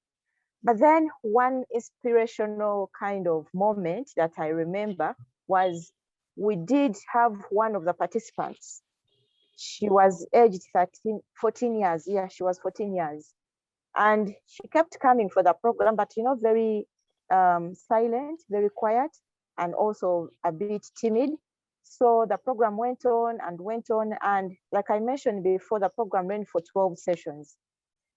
Speaker 4: But then one inspirational kind of moment that I remember was we did have one of the participants. She was aged 14 years. Yeah, she was 14 years. And she kept coming for the program, but very silent, very quiet, and also a bit timid. So the program went on and went on. And like I mentioned before, the program ran for 12 sessions.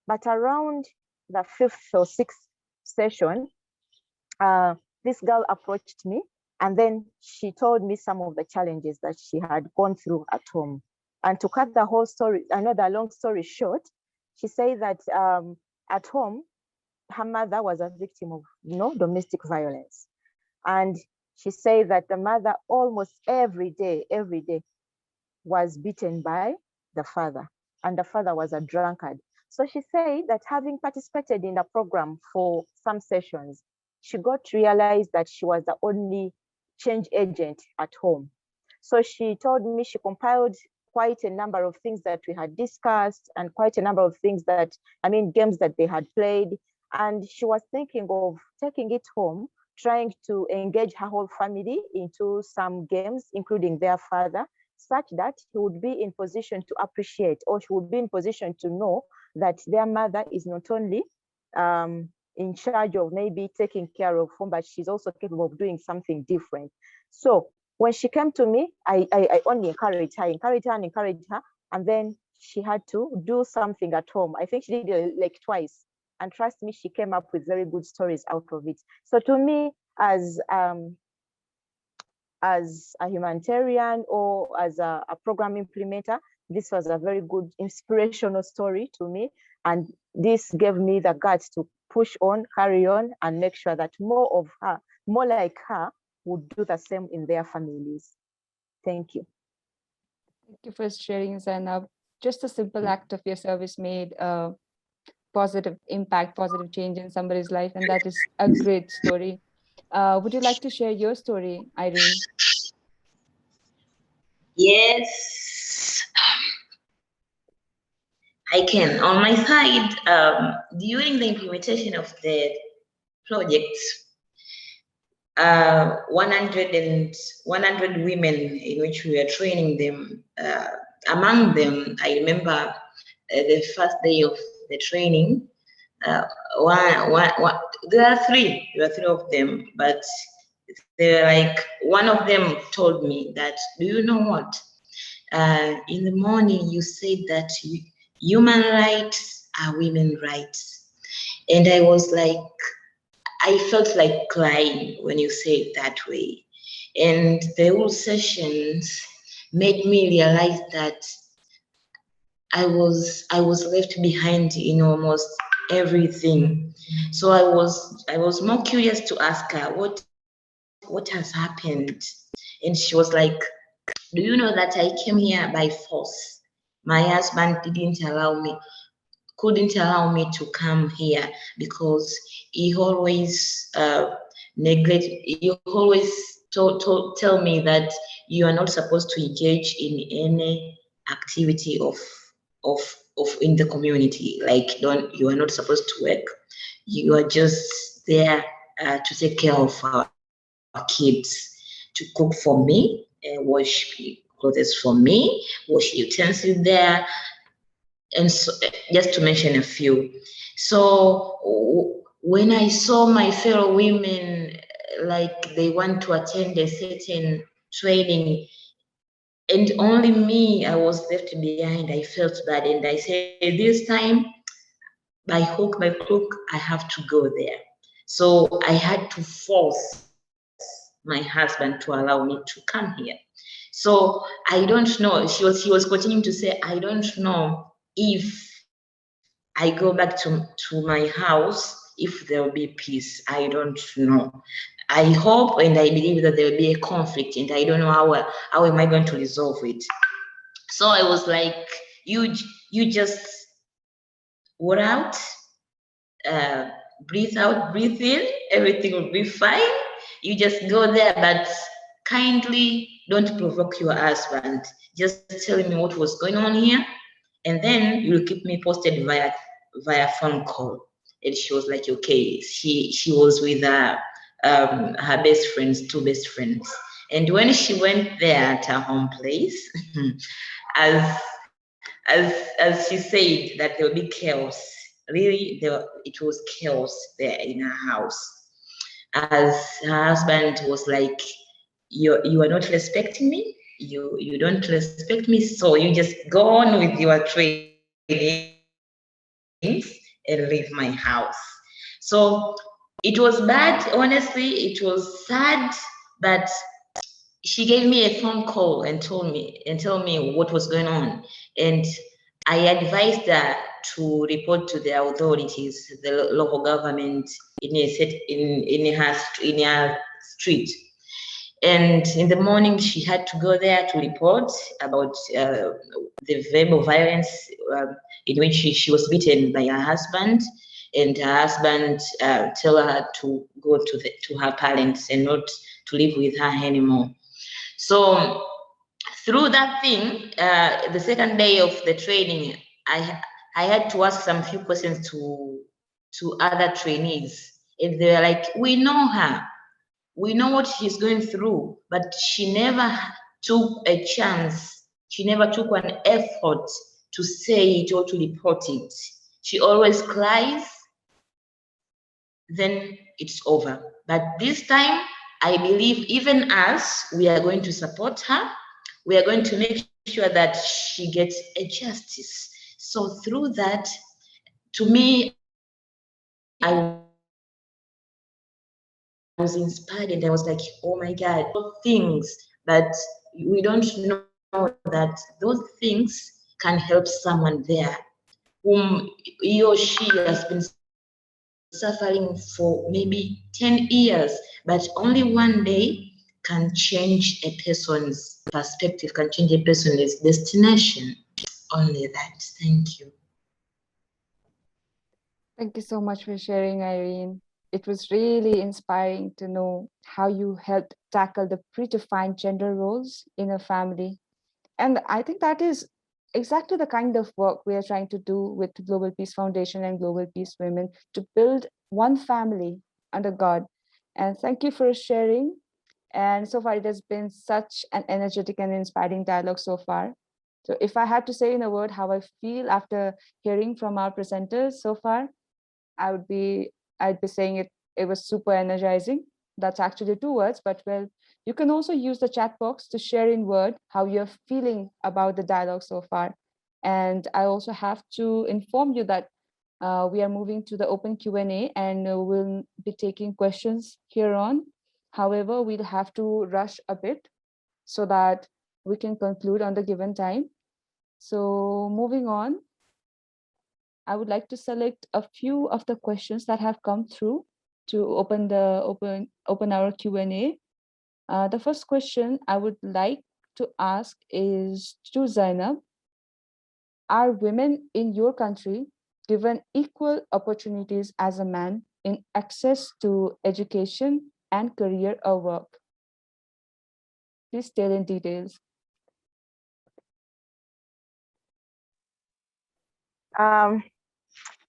Speaker 4: But around the 5th or 6th session, this girl approached me and then she told me some of the challenges that she had gone through at home. And to cut the whole story, the long story short, she said that at home, her mother was a victim of domestic violence. And she said that the mother almost every day was beaten by the father, and the father was a drunkard. So she said that having participated in the program for some sessions, she got to realize that she was the only change agent at home. So she told me she compiled quite a number of things that we had discussed and quite a number of things that, games that they had played. And she was thinking of taking it home, trying to engage her whole family into some games, including their father, such that he would be in position to appreciate, or she would be in position to know that their mother is not only in charge of maybe taking care of home, but she's also capable of doing something different. So when she came to me, I only encouraged her, and then she had to do something at home. I think she did it like twice. And trust me, she came up with very good stories out of it. So to me, as a humanitarian or as a program implementer, this was a very good inspirational story to me. And this gave me the guts to push on, carry on, and make sure that more like her, would do the same in their families. Thank you.
Speaker 2: Thank you for sharing, Zainab. Just a simple act of your service made a positive impact, positive change in somebody's life, and that is a great story. Would you like to share your story, Irene?
Speaker 3: Yes, I can. On my side, during the implementation of the projects, 100 women in which we were training them. Among them, I remember the first day of the training. There are three of them, but they're like, one of them told me that, do you know what? In the morning, you said that human rights are women's rights. And I was like, I felt like crying when you say it that way. And the whole sessions made me realize that I was left behind in almost everything. So I was more curious to ask her what has happened. And she was like, do you know that I came here by force? My husband couldn't allow me to come here because he always tell me that you are not supposed to engage in any activity of in the community. Like you are not supposed to work. You are just there to take care of our kids, to cook for me, wash clothes for me, wash utensils there, and so, just to mention a few. So when I saw my fellow women, like they want to attend a certain training, and only me, I was left behind, I felt bad, and I said, this time, by hook, by crook, I have to go there. So I had to force my husband to allow me to come here. So I don't know, he was continuing to say, I don't know if I go back to my house, if there will be peace. I don't know. I hope and I believe that there will be a conflict, and I don't know how am I going to resolve it. So I was like, you just wore out, breathe out, breathe in, everything will be fine. You just go there, but kindly don't provoke your husband. Just tell me what was going on here, and then you'll keep me posted via phone call. And she was like, okay. She was with her best friends, two best friends. And when she went there at her home place, as as she said that there will be chaos. Really, it was chaos there in her house. As her husband was like, you are not respecting me. You don't respect me, so you just go on with your trainings and leave my house. So it was bad. Honestly, it was sad, but she gave me a phone call and tell me what was going on, and I advised her to report to the authorities, the local government in a set in her street. And in the morning, she had to go there to report about the verbal violence in which she was beaten by her husband, and her husband tell her to go to her parents and not to live with her anymore. So through that thing, the second day of the training, I had to ask some few questions to other trainees, and they were like, "We know her, we know what she's going through, but she never took a chance. She never took an effort to say it or to report it. She always cries, then it's over. But this time, I believe even us, we are going to support her. We are going to make sure that she gets a justice." So through that, to me, I was inspired and I was like, oh my God, things that we don't know that those things can help someone there whom he or she has been suffering for maybe 10 years, but only one day can change a person's perspective, can change a person's destination. Only that. Thank you.
Speaker 2: Thank you so much for sharing, Irene. It was really inspiring to know how you helped tackle the predefined gender roles in a family. And I think that is exactly the kind of work we are trying to do with Global Peace Foundation and Global Peace Women, to build one family under God. And thank you for sharing. And so far, it has been such an energetic and inspiring dialogue so far. So if I had to say in a word how I feel after hearing from our presenters so far, I would be I'd be saying it was super energizing. That's actually two words, but well, you can also use the chat box to share in word how you're feeling about the dialogue so far. And I also have to inform you that we are moving to the open Q&A, and we'll be taking questions here on. However, we'll have to rush a bit so that we can conclude on the given time. So moving on, I would like to select a few of the questions that have come through to open our Q&A. The first question I would like to ask is to Zainab. Are women in your country given equal opportunities as a man in access to education and career or work? Please tell in details.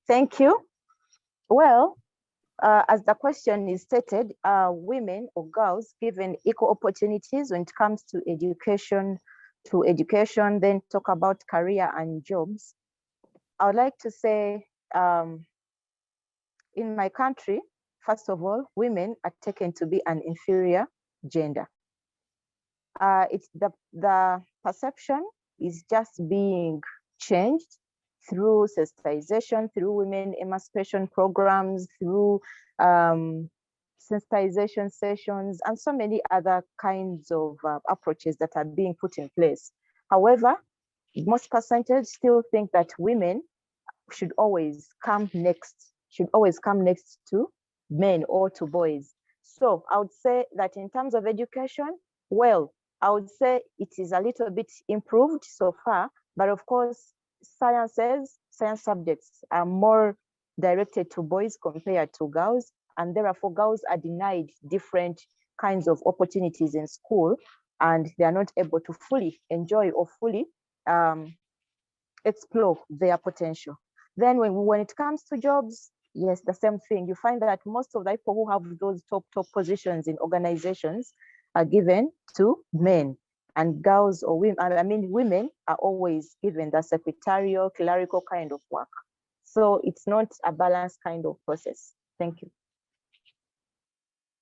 Speaker 4: Thank you. Well, as the question is stated, are women or girls given equal opportunities when it comes to education, then talk about career and jobs? I would like to say, in my country, first of all, women are taken to be an inferior gender. It's the perception is just being changed through sensitization, through women emancipation programs, through sensitization sessions, and so many other kinds of approaches that are being put in place. However, most percentage still think that women should always come next to men or to boys. So I would say that in terms of education, well, I would say it is a little bit improved so far, but of course, science subjects are more directed to boys compared to girls, and therefore girls are denied different kinds of opportunities in school, and they are not able to fully enjoy or fully explore their potential. Then when it comes to jobs, yes, the same thing. You find that most of the people who have those top positions in organizations are given to men, and girls or women, I mean, women are always given the secretarial, clerical kind of work. So it's not a balanced kind of process. Thank you.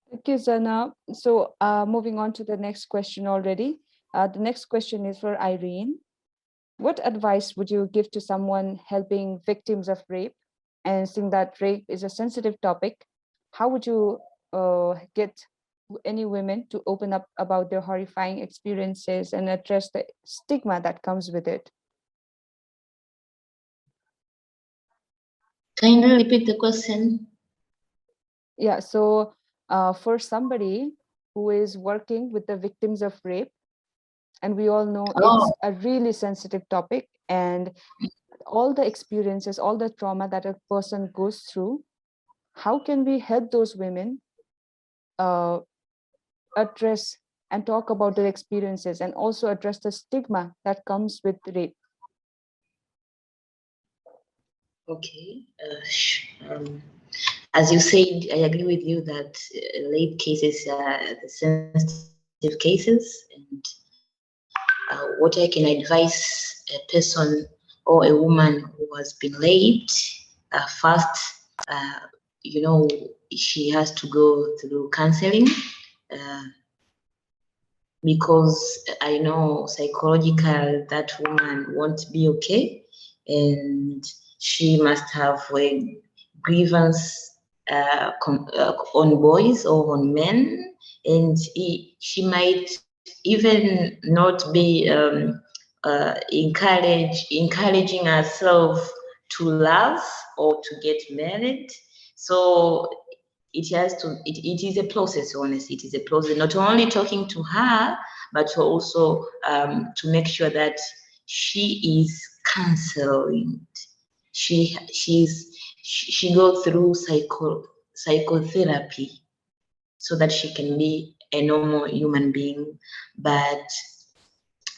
Speaker 2: Thank you, Zainab. So moving on to the next question already. The next question is for Irene. What advice would you give to someone helping victims of rape? And seeing that rape is a sensitive topic, how would you get any women to open up about their horrifying experiences and address the stigma that comes with it?
Speaker 3: Can you repeat the question?
Speaker 2: Yeah, so for somebody who is working with the victims of rape, and we all know it's a really sensitive topic, and all the experiences, all the trauma that a person goes through, how can we help those women address and talk about their experiences and also address the stigma that comes with rape?
Speaker 3: Okay. As you said, I agree with you that rape cases are the sensitive cases, and what I can advise a person or a woman who has been raped, first, you know, she has to go through counseling, because I know psychological that woman won't be okay, and she must have a grievance on boys or on men, and she might even not be encouraging herself to love or to get married. So it is a process, honestly. It is a process, not only talking to her, but also to make sure that she is counseling. She go through psychotherapy so that she can be a normal human being. But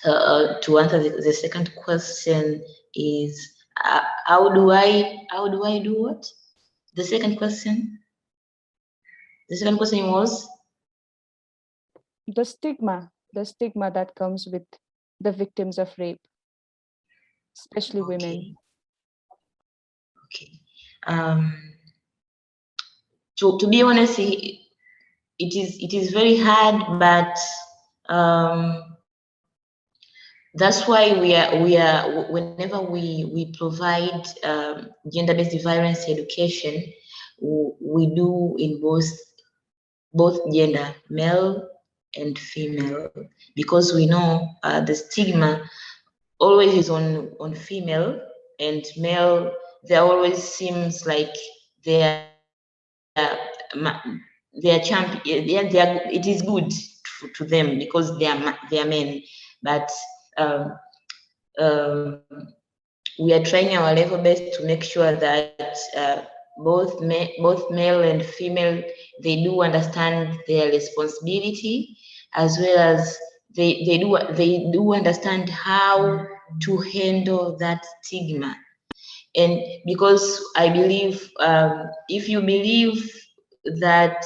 Speaker 3: to answer the second question is, how do I do what? The second question? The second question was?
Speaker 2: The stigma that comes with the victims of rape, especially women.
Speaker 3: Okay. To be honest, it is very hard, but that's why we are whenever we provide gender-based violence education, we do in both gender, male and female, because we know the stigma always is on female, and male, there always seems like they are champion. It is good to them because they are men, but we are trying our level best to make sure that both male and female, they do understand their responsibility, as well as they do understand how to handle that stigma. And because I believe, if you believe that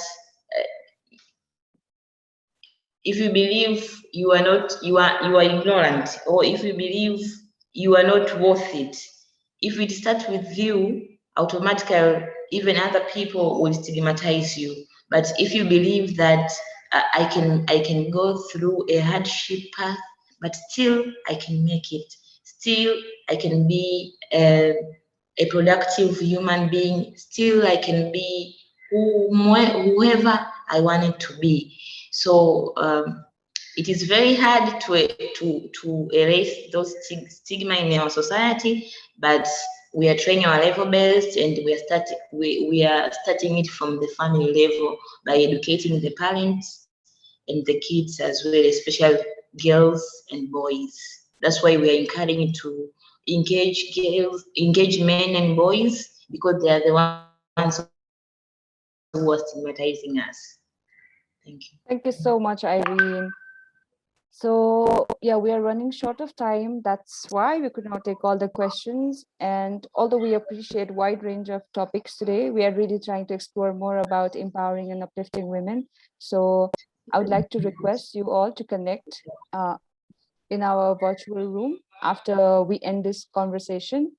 Speaker 3: if you believe you are ignorant, or if you believe you are not worth it, if it starts with you, automatically even other people will stigmatize you. But if you believe that I can go through a hardship path, but still I can make it, still I can be a productive human being, still I can be whoever I wanted to be. So it is very hard to erase those stigma in our society, but we are trying our level best, and we are starting it from the family level by educating the parents and the kids as well, especially girls and boys. That's why we are encouraging to engage men and boys, because they are the ones who are stigmatizing us. Thank you.
Speaker 2: Thank you so much, Irene. So yeah, we are running short of time. That's why we could not take all the questions. And although we appreciate wide range of topics today, we are really trying to explore more about empowering and uplifting women. So I would like to request you all to connect in our virtual room after we end this conversation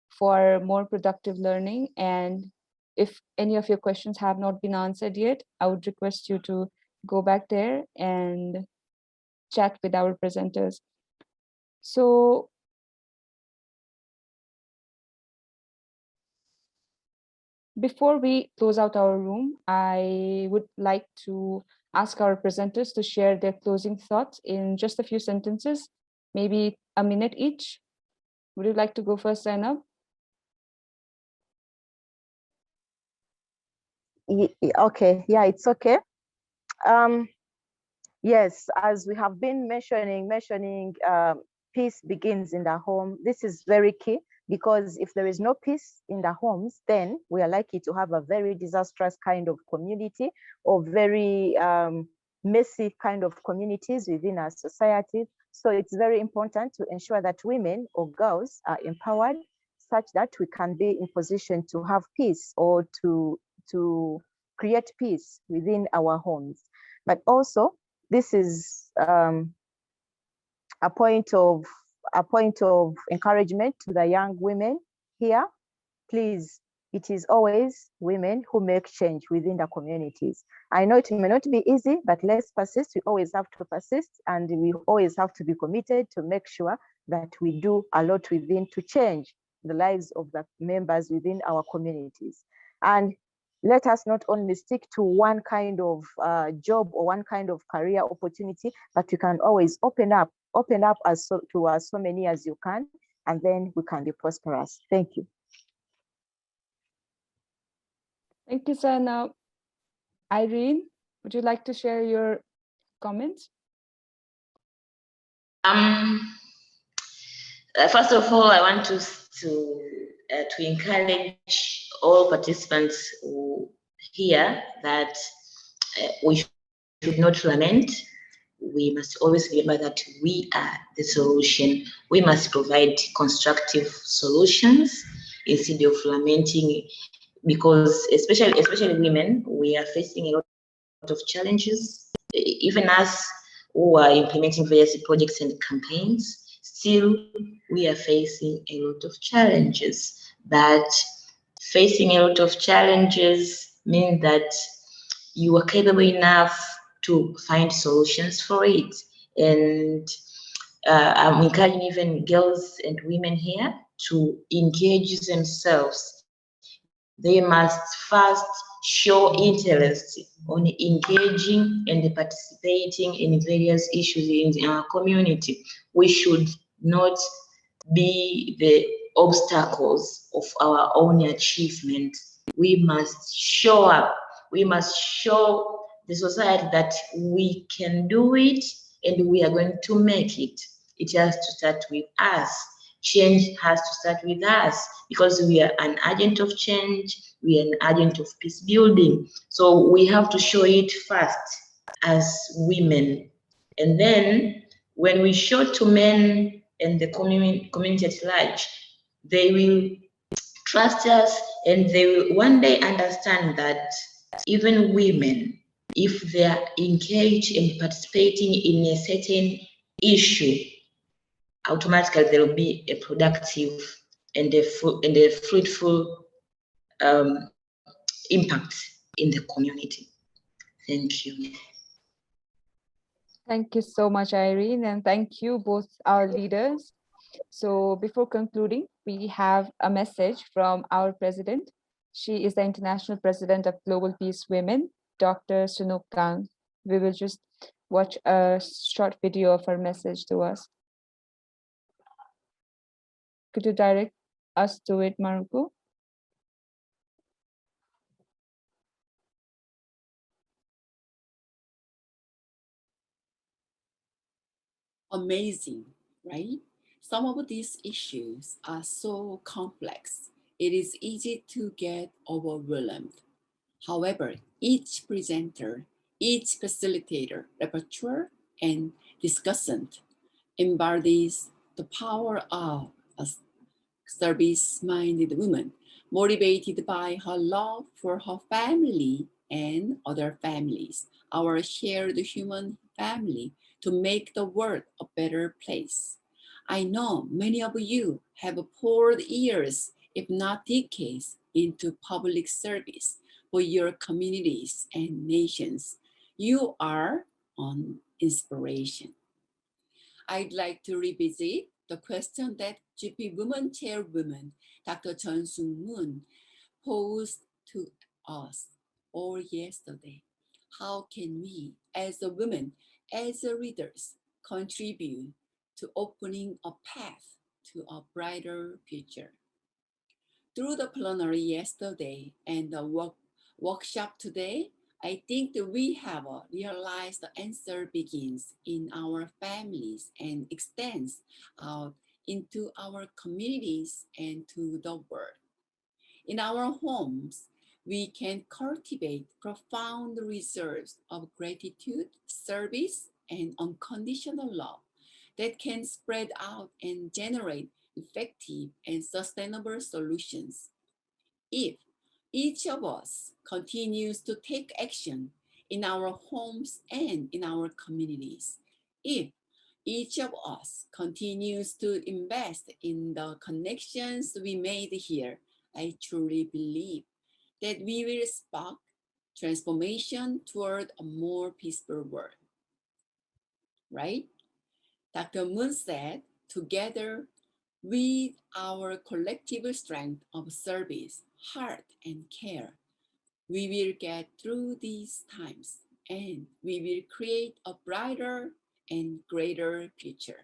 Speaker 2: for more productive learning. And if any of your questions have not been answered yet, I would request you to go back there and chat with our presenters. So before we close out our room, I would like to ask our presenters to share their closing thoughts in just a few sentences, maybe a minute each. Would you like to go first, Zainab?
Speaker 4: Okay, yeah, it's okay. Yes, as we have been mentioning peace begins in the home. This is very key, because if there is no peace in the homes, then we are likely to have a very disastrous kind of community, or very messy kind of communities within our society. So it's very important to ensure that women or girls are empowered, such that we can be in position to have peace, or to create peace within our homes. But also, this is a point of encouragement to the young women here. Please, it is always women who make change within the communities. I know it may not be easy, but let's persist. We always have to persist, and we always have to be committed to make sure that we do a lot within to change the lives of the members within our communities. And let us not only stick to one kind of job or one kind of career opportunity, but we can always open up to as so many as you can, and then we can be prosperous. Thank you.
Speaker 2: Thank you, Zainab. Irene, would you like to share your comments?
Speaker 3: First of all, I want to encourage all participants here that we should not lament. We must always remember that we are the solution. We must provide constructive solutions instead of lamenting, because especially women, we are facing a lot of challenges. Even us who are implementing various projects and campaigns, still we are facing a lot of challenges. But facing a lot of challenges means that you are capable enough to find solutions for it. And I'm encouraging even girls and women here to engage themselves. They must first show interest on engaging and participating in various issues in our community. We should not be the obstacles of our own achievement. We must show up. We must show the society that we can do it and we are going to make it. It has to start with us. Change has to start with us, because we are an agent of change, we are an agent of peace building. So we have to show it first as women. And then when we show to men and the community at large, they will trust us, and they will one day understand that even women, if they are engaged and participating in a certain issue, automatically there will be a productive and a fruitful impact in the community. Thank you.
Speaker 2: Thank you so much, Irene, and thank you both our leaders. So before concluding, we have a message from our president. She is the International President of Global Peace Women, Dr. Sunuk Kang. We will just watch a short video of her message to us. Could you direct us to it, Maruko?
Speaker 7: amazing, right? Some of these issues are so complex, it is easy to get overwhelmed. However, each presenter, each facilitator, rapporteur, and discussant embodies the power of a service-minded woman, motivated by her love for her family and other families, our shared human family, to make the world a better place. I know many of you have poured years, if not decades, into public service for your communities and nations. You are an inspiration. I'd like to revisit the question that GP Women Chairwoman Dr. Chun Sung Moon posed to us all yesterday. How can we, as a women, as a readers, contribute to opening a path to a brighter future? Through the plenary yesterday and the workshop today, I think that we have realized the answer begins in our families and extends out into our communities and to the world. In our homes, we can cultivate profound reserves of gratitude, service, and unconditional love that can spread out and generate effective and sustainable solutions. If each of us continues to take action in our homes and in our communities, if each of us continues to invest in the connections we made here, I truly believe that we will spark transformation toward a more peaceful world. Right? Dr. Moon said, together with our collective strength of service, heart, and care, we will get through these times and we will create a brighter and greater future.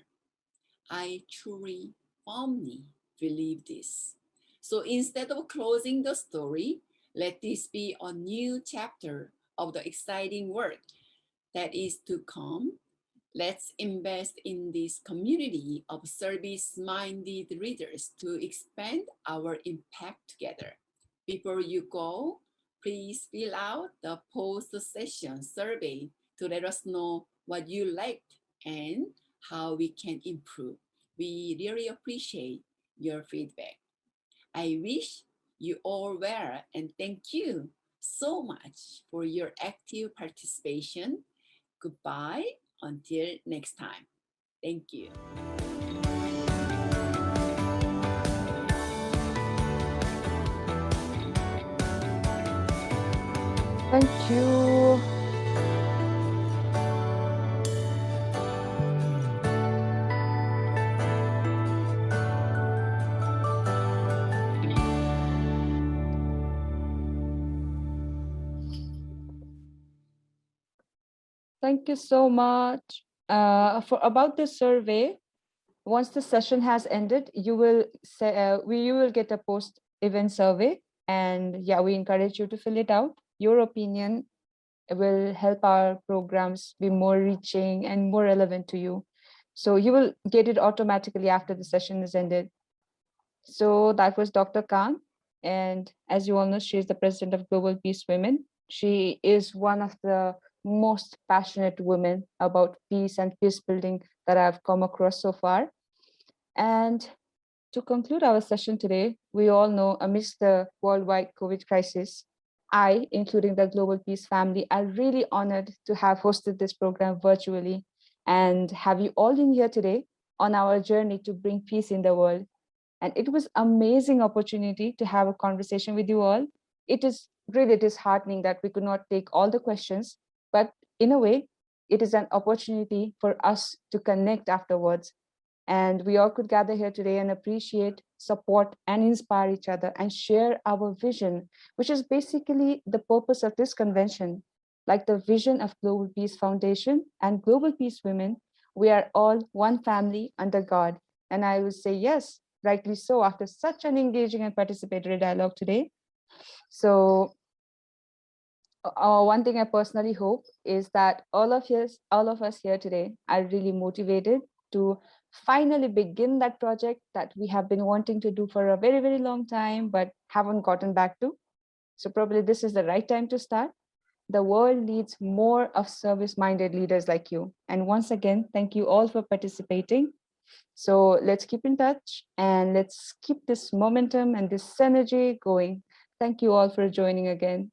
Speaker 7: I truly, firmly believe this. So instead of closing the story, let this be a new chapter of the exciting work that is to come. Let's invest in this community of service-minded readers to expand our impact together. Before you go, please fill out the post-session survey to let us know what you liked and how we can improve. We really appreciate your feedback. I wish you all well and thank you so much for your active participation. Goodbye until next time. Thank you.
Speaker 2: Thank you. Thank you so much. For about the survey, once the session has ended, you will you will get a post-event survey, and yeah, we encourage you to fill it out. Your opinion will help our programs be more reaching and more relevant to you. So you will get it automatically after the session is ended. So that was Dr. Khan. And as you all know, she is the president of Global Peace Women. She is one of the most passionate women about peace and peace building that I've come across so far. And to conclude our session today, we all know amidst the worldwide COVID crisis, I, including the Global Peace family, are really honored to have hosted this program virtually and have you all in here today on our journey to bring peace in the world. And it was amazing opportunity to have a conversation with you all. It is really disheartening that we could not take all the questions, but in a way, it is an opportunity for us to connect afterwards. And we all could gather here today and appreciate, support, and inspire each other and share our vision, which is basically the purpose of this convention. Like the vision of Global Peace Foundation and Global Peace Women, we are all one family under God. And I would say, yes, rightly so, after such an engaging and participatory dialogue today. So one thing I personally hope is that all of us here today are really motivated to finally begin that project that we have been wanting to do for a very, very long time, but haven't gotten back to. So probably this is the right time to start. The world needs more of service-minded leaders like you. And once again, thank you all for participating. So let's keep in touch and let's keep this momentum and this synergy going. Thank you all for joining again.